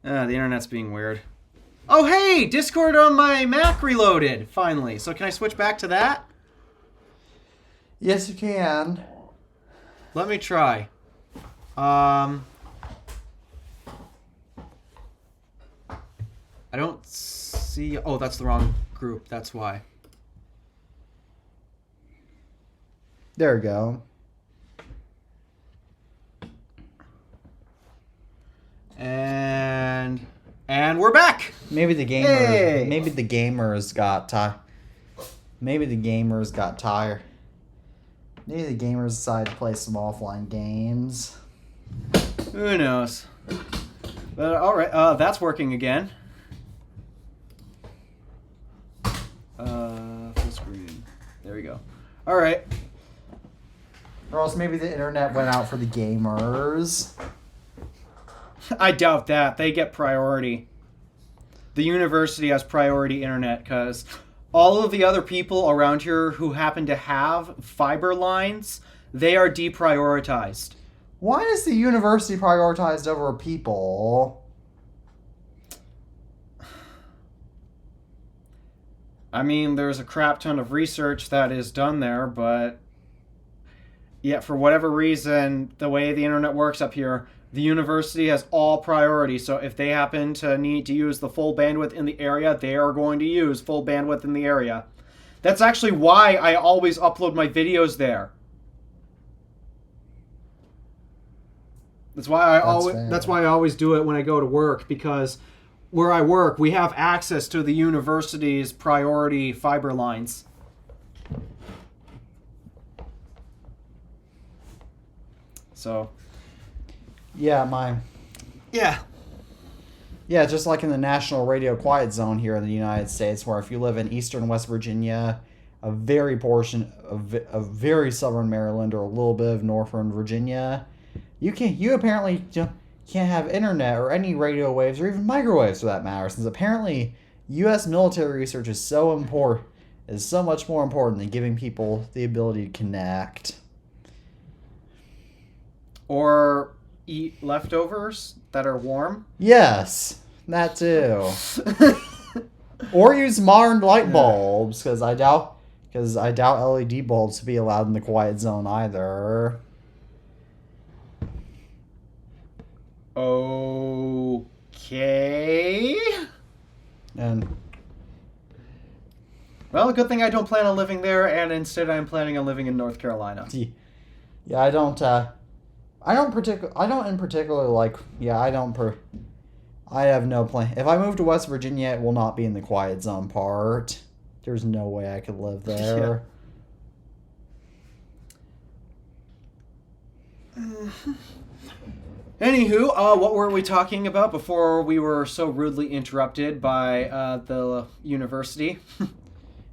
the internet's being weird. Oh, hey! Discord on my Mac reloaded, finally. So can I switch back to that? Yes, you can. Let me try. I don't see... Oh, that's the wrong group. That's why. There we go. And we're back. Maybe the gamers. Hey! Maybe the gamers got tired. Maybe the gamers got tired. Maybe the gamers decided to play some offline games. Who knows? But all right, that's working again. Full screen. There we go. All right. Or else maybe the internet went out for the gamers. I doubt that. They get priority. The university has priority internet because all of the other people around here who happen to have fiber lines, they are deprioritized. Why is the university prioritized over people? I mean, there's a crap ton of research that is done there, but yet for whatever reason, the way the internet works up here, the university has all priority. So if they happen to need to use the full bandwidth in the area, they are going to use full bandwidth in the area. That's actually why I always upload my videos there. That's why I always do it when I go to work, because where I work, we have access to the university's priority fiber lines. So, Yeah, Yeah, just like in the National Radio Quiet Zone here in the United States, where if you live in eastern West Virginia, a very southern Maryland, or a little bit of northern Virginia, you apparently can't have internet or any radio waves or even microwaves for that matter, since apparently U.S. military research is so much more important than giving people the ability to connect. Or eat leftovers that are warm. Yes, that too. Or use modern light bulbs, because I doubt LED bulbs to be allowed in the quiet zone either. Okay. And well, good thing I don't plan on living there, and instead I'm planning on living in North Carolina. yeah, I don't in particular like. Yeah, I have no plan. If I move to West Virginia, it will not be in the quiet zone part. There's no way I could live there. Yeah. Anywho, what were we talking about before we were so rudely interrupted by the university?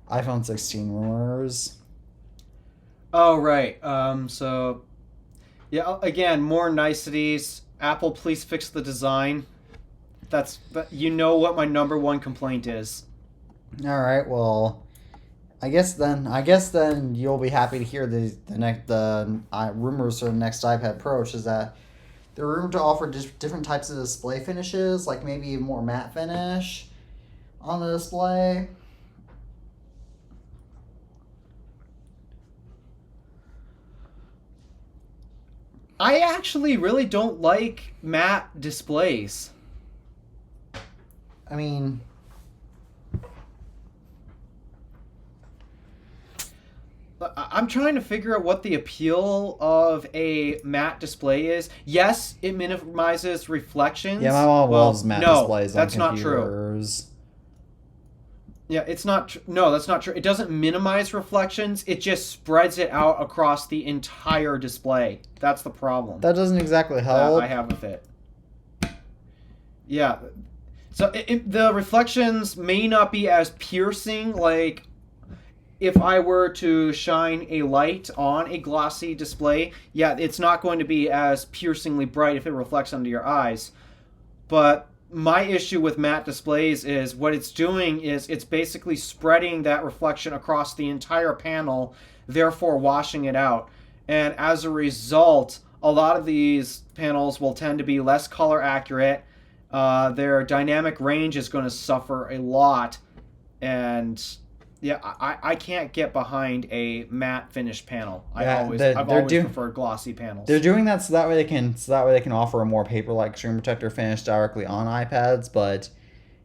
iPhone 16 rumors. Oh, right. So, yeah, again, more niceties. Apple, please fix the design. You know what my number one complaint is. All right. Well, I guess then you'll be happy to hear the rumors for the next iPad Pro, which is that they're rumored to offer different types of display finishes, like maybe even more matte finish on the display. I actually really don't like matte displays. I mean, I'm trying to figure out what the appeal of a matte display is. Yes, it minimizes reflections. yeah, my mom loves matte displays on that's not true. computers. Yeah, it's not. No, that's not true. It doesn't minimize reflections. It just spreads it out across the entire display. That's the problem. That doesn't exactly help. I have with it. Yeah. So the reflections may not be as piercing, like if I were to shine a light on a glossy display. Yeah, it's not going to be as piercingly bright if it reflects onto your eyes. But my issue with matte displays is what it's doing is it's basically spreading that reflection across the entire panel, therefore washing it out. And as a result, a lot of these panels will tend to be less color accurate. Their dynamic range is going to suffer a lot. And yeah, I can't get behind a matte finish panel. I've always preferred glossy panels. They're doing that so that way they can offer a more paper-like screen protector finish directly on iPads. But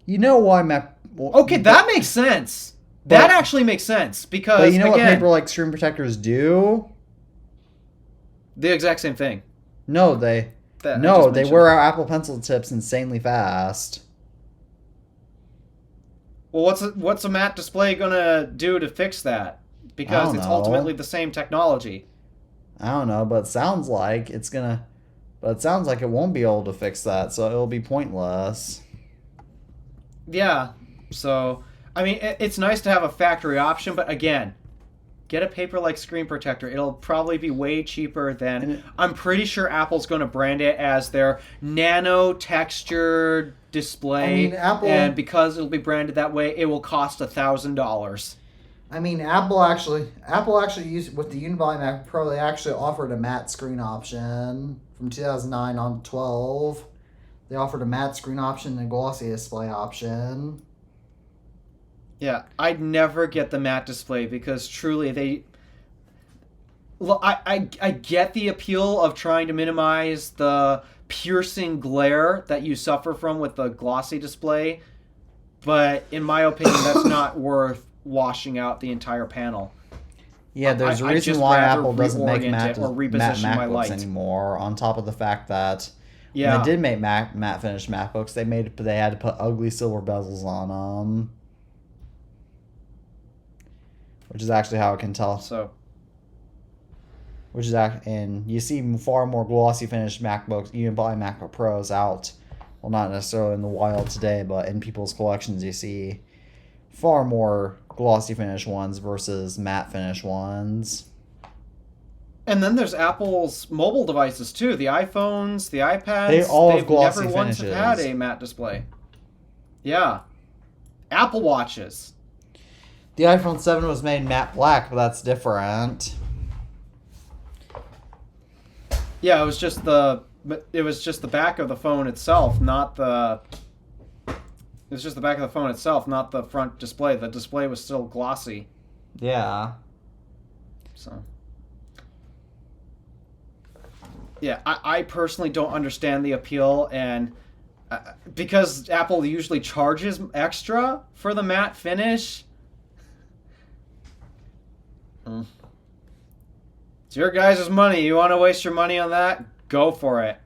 you know why Mac? Okay, that makes sense. That actually makes sense because but you know what paper-like screen protectors do? The exact same thing. No, they wear our Apple Pencil tips insanely fast. Well, what's a matte display gonna do to fix that? Because it's ultimately the same technology. I don't know, but it sounds like it won't be able to fix that, so it'll be pointless. Yeah. So, I mean, it's nice to have a factory option, but again, get a paper-like screen protector. It'll probably be way cheaper than... I'm pretty sure Apple's going to brand it as their nano-textured display. I mean, and because it'll be branded that way, it will cost $1,000. I mean, Apple actually used... With the Unibody Mac Pro, they actually offered a matte screen option from 2009 on 12. They offered a matte screen option and a glossy display option. Yeah, I'd never get the matte display because truly I get the appeal of trying to minimize the piercing glare that you suffer from with the glossy display, but in my opinion, that's not worth washing out the entire panel. Yeah, there's a reason why Apple doesn't make matte MacBooks anymore. On top of the fact that when they did make matte finish MacBooks, they had to put ugly silver bezels on them. Which is actually how it can tell. And you see far more glossy finished MacBooks, even by MacBook Pros out. Well, not necessarily in the wild today, but in people's collections, you see far more glossy finish ones versus matte finish ones. And then there's Apple's mobile devices too. The iPhones, the iPads. They've glossy never once finishes. had a matte display. Yeah. Apple Watches. The iPhone 7 was made matte black, but that's different. Yeah, it was just the back of the phone itself, not the... It was just the back of the phone itself, not the front display. The display was still glossy. Yeah. So... Yeah, I personally don't understand the appeal, and because Apple usually charges extra for the matte finish... It's your guys' money. You want to waste your money on that? Go for it.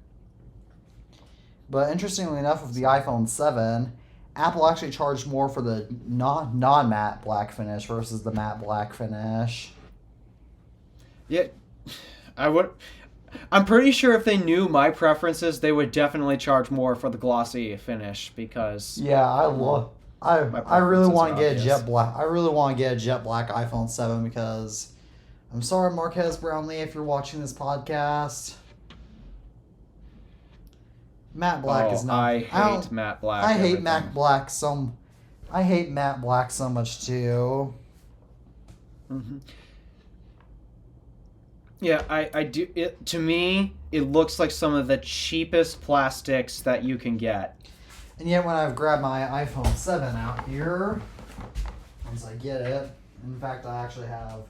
But interestingly enough, with the iPhone 7, Apple actually charged more for the non-matte black finish versus the matte black finish. Yeah, I'm pretty sure if they knew my preferences, they would definitely charge more for the glossy finish because... Yeah, I really want to get a jet black. I really want to get a jet black iPhone 7 because I'm sorry, Marquez Brownlee, if you're watching this podcast. Matte black is not. I hate matte black. I hate matte black so much too. Mm-hmm. Yeah, I do. To me, it looks like some of the cheapest plastics that you can get. And yet when I've grabbed my iPhone 7 out here, once I get it, in fact I actually have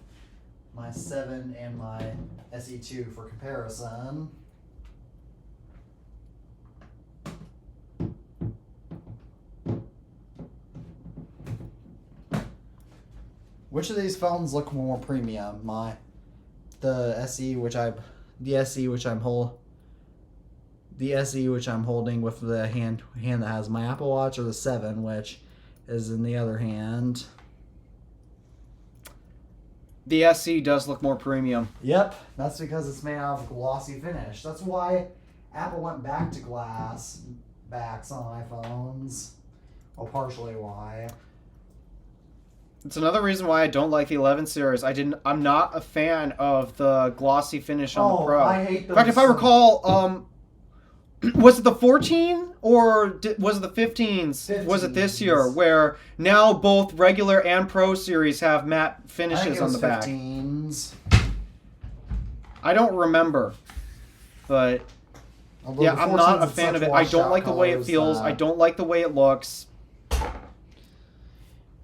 my 7 and my SE2 for comparison. Which of these phones look more premium? The SE which I'm holding with the hand that has my Apple Watch, or the 7, which is in the other hand. The SE does look more premium. Yep, that's because it's made out of glossy finish. That's why Apple went back to glass backs on iPhones. Well, partially why. It's another reason why I don't like the 11 series. I'm not a fan of the glossy finish on the Pro. I hate those. In fact, if I recall, Was it the 14 or was it the 15s? 15s. Was it this year where now both regular and Pro Series have matte I think finishes it on was the back? 15s. I don't remember, but Although yeah, the I'm 14s not a is fan such of it. I washed don't out like the way it colors feels. that- I don't like the way it looks.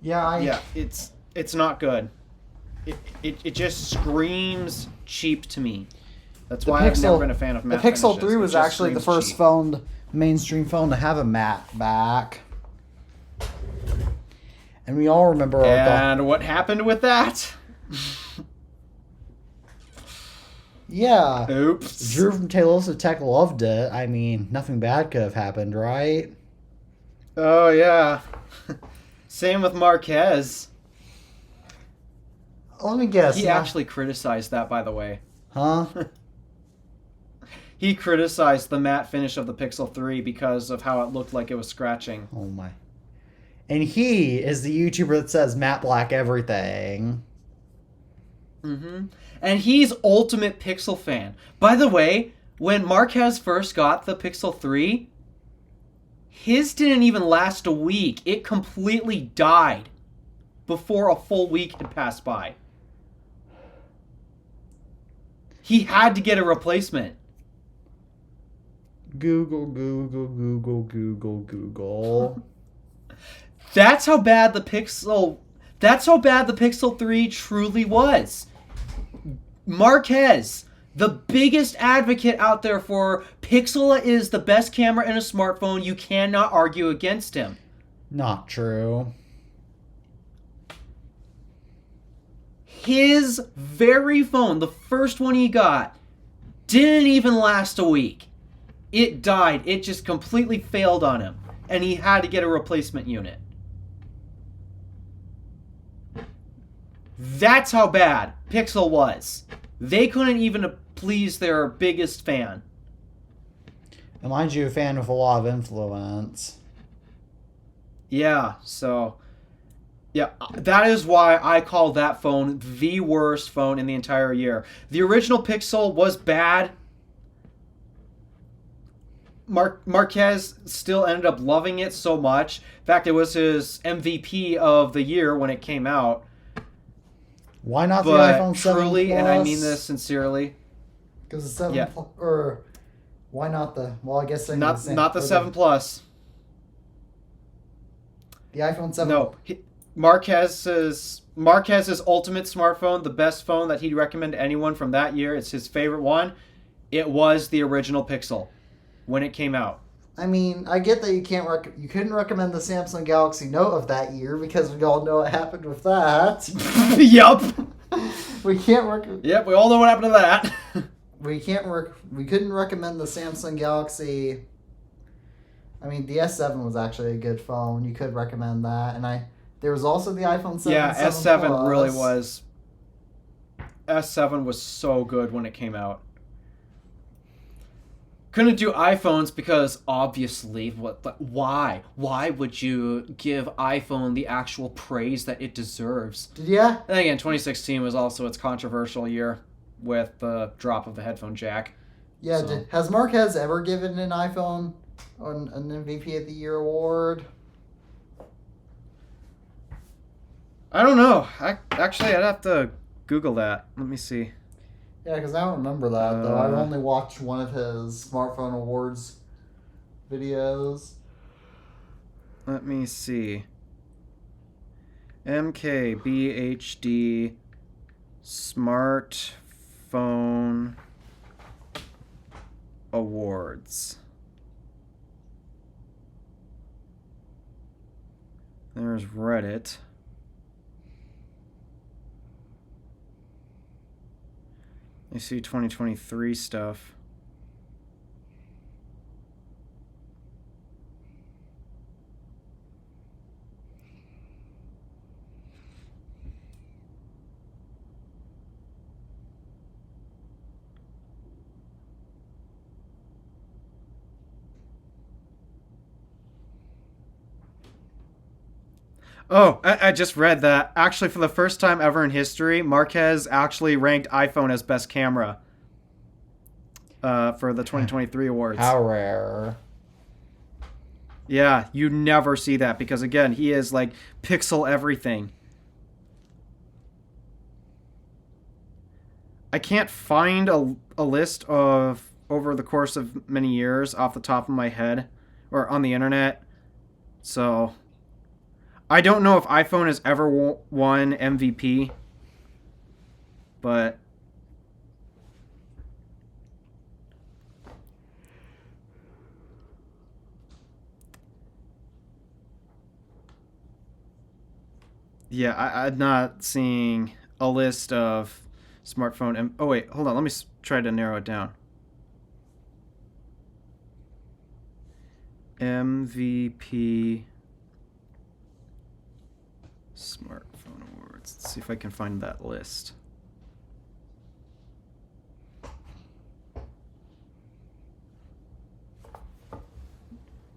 Yeah, Yeah, it's not good. It just screams cheap to me. That's why I've never been a fan of the matte Pixel finishes. 3 It was just actually the screams first cheap. phone, mainstream phone to have a matte back. And we all remember And what happened with that? yeah. Oops. Drew from Talos of Tech loved it. I mean, nothing bad could have happened, right? Oh yeah. Same with Marquez. Let me guess. He not- actually criticized that, by the way. Huh? He criticized the matte finish of the Pixel 3 because of how it looked like it was scratching. Oh my. And he is the YouTuber that says matte black everything. Mm-hmm. And he's ultimate Pixel fan. By the way, when Marquez first got the Pixel 3, his didn't even last a week. It completely died before a full week had passed by. He had to get a replacement. Google, Google, Google, Google, Google. That's how bad the Pixel 3 truly was. Marquez, the biggest advocate out there for Pixel is the best camera in a smartphone. You cannot argue against him. Not true. His very phone, the first one he got, didn't even last a week. It died. It just completely failed on him. And he had to get a replacement unit. That's how bad Pixel was. They couldn't even please their biggest fan. And mind you, a fan with a lot of influence. Yeah, so... yeah, that is why I call that phone the worst phone in the entire year. The original Pixel was bad. Marquez still ended up loving it so much. In fact, it was his MVP of the year when it came out. Why not the But iPhone 7 truly, Plus? and I mean this sincerely, Because the 7 Yeah. or why not the? Well, I guess they're not same, the or 7 Plus. The iPhone 7. No, Marquez's ultimate smartphone, the best phone that he'd recommend to anyone from that year. It's his favorite one. It was the original Pixel when it came out. I mean, I get that you can't you couldn't recommend the Samsung Galaxy Note of that year because we all know what happened with that. Yup. We can't recommend. Yep, we all know what happened to that. We can't we couldn't recommend the Samsung Galaxy. I mean, the S7 was actually a good phone. You could recommend that, and there was also the iPhone 7. Yeah, 7 S7 Plus. really was. S7 was so good when it came out. Couldn't do iPhones because obviously, why? Why would you give iPhone the actual praise that it deserves? Yeah. And again, 2016 was also its controversial year with the drop of the headphone jack. Yeah. So. Has Marquez ever given an iPhone an MVP of the Year award? I don't know. Actually, I'd have to Google that. Let me see. Yeah, because I don't remember that, though. I've only watched one of his smartphone awards videos. Let me see. MKBHD Smartphone Awards. There's Reddit. I see 2023 stuff. Oh, I just read that. Actually, for the first time ever in history, Marquez actually ranked iPhone as best camera. for the 2023 awards. How rare. Yeah, you never see that because, again, he is like pixel everything. I can't find a list of over the course of many years off the top of my head or on the internet. So I don't know if iPhone has ever won MVP, but yeah, I'm not seeing a list of smartphone. Oh wait, hold on. Let me try to narrow it down. MVP smartphone awards. Let's see if I can find that list.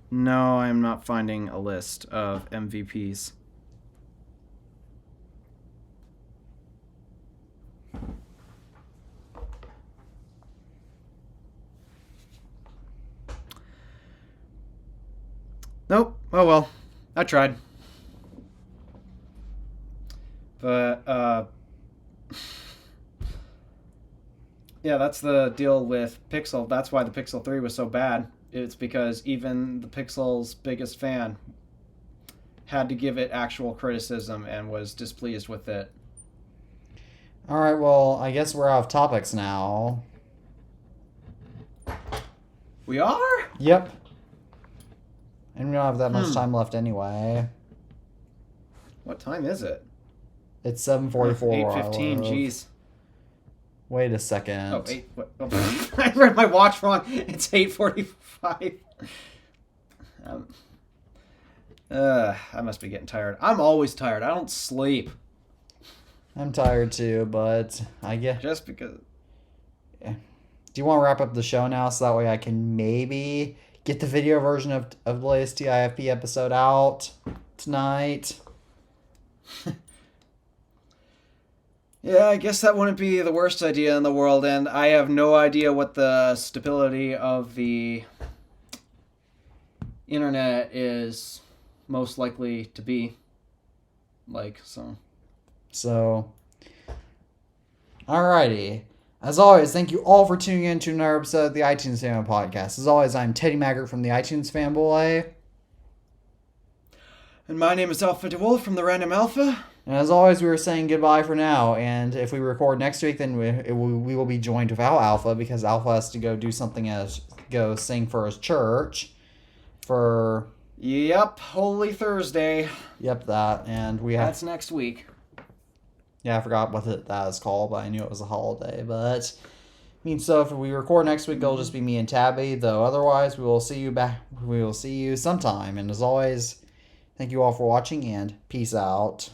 No, I'm not finding a list of MVPs. Nope. Oh well. I tried. But yeah, that's the deal with Pixel. That's why the Pixel 3 was so bad. It's because even the Pixel's biggest fan had to give it actual criticism and was displeased with it. All right, well, I guess we're out of topics now. We are? Yep. And we don't have that much time left anyway. What time is it? It's 7:44. 8:15. Jeez. Wait a second. Oh, 8. Oh, I read my watch wrong. It's 8:45. I must be getting tired. I'm always tired. I don't sleep. I'm tired too, but I guess. Just because. Yeah. Do you want to wrap up the show now so that way I can maybe get the video version of the latest TIFP episode out tonight? Yeah, I guess that wouldn't be the worst idea in the world, and I have no idea what the stability of the internet is most likely to be like, so. So, alrighty. As always, thank you all for tuning in to another episode of the iTunes Fanboy Podcast. As always, I'm Teddy Maggart from the iTunes Fanboy. And my name is Alpha DeWolf from the Random Alpha. And as always, we were saying goodbye for now. And if we record next week, then we will be joined without Alpha because Alpha has to go do something go sing for his church. Yep, Holy Thursday. Yep, that. And we have... That's next week. Yeah, I forgot what that is called, but I knew it was a holiday. But, I mean, so if we record next week, it'll just be me and Tabby. Though otherwise, we will see you back. We will see you sometime. And as always, thank you all for watching, and peace out.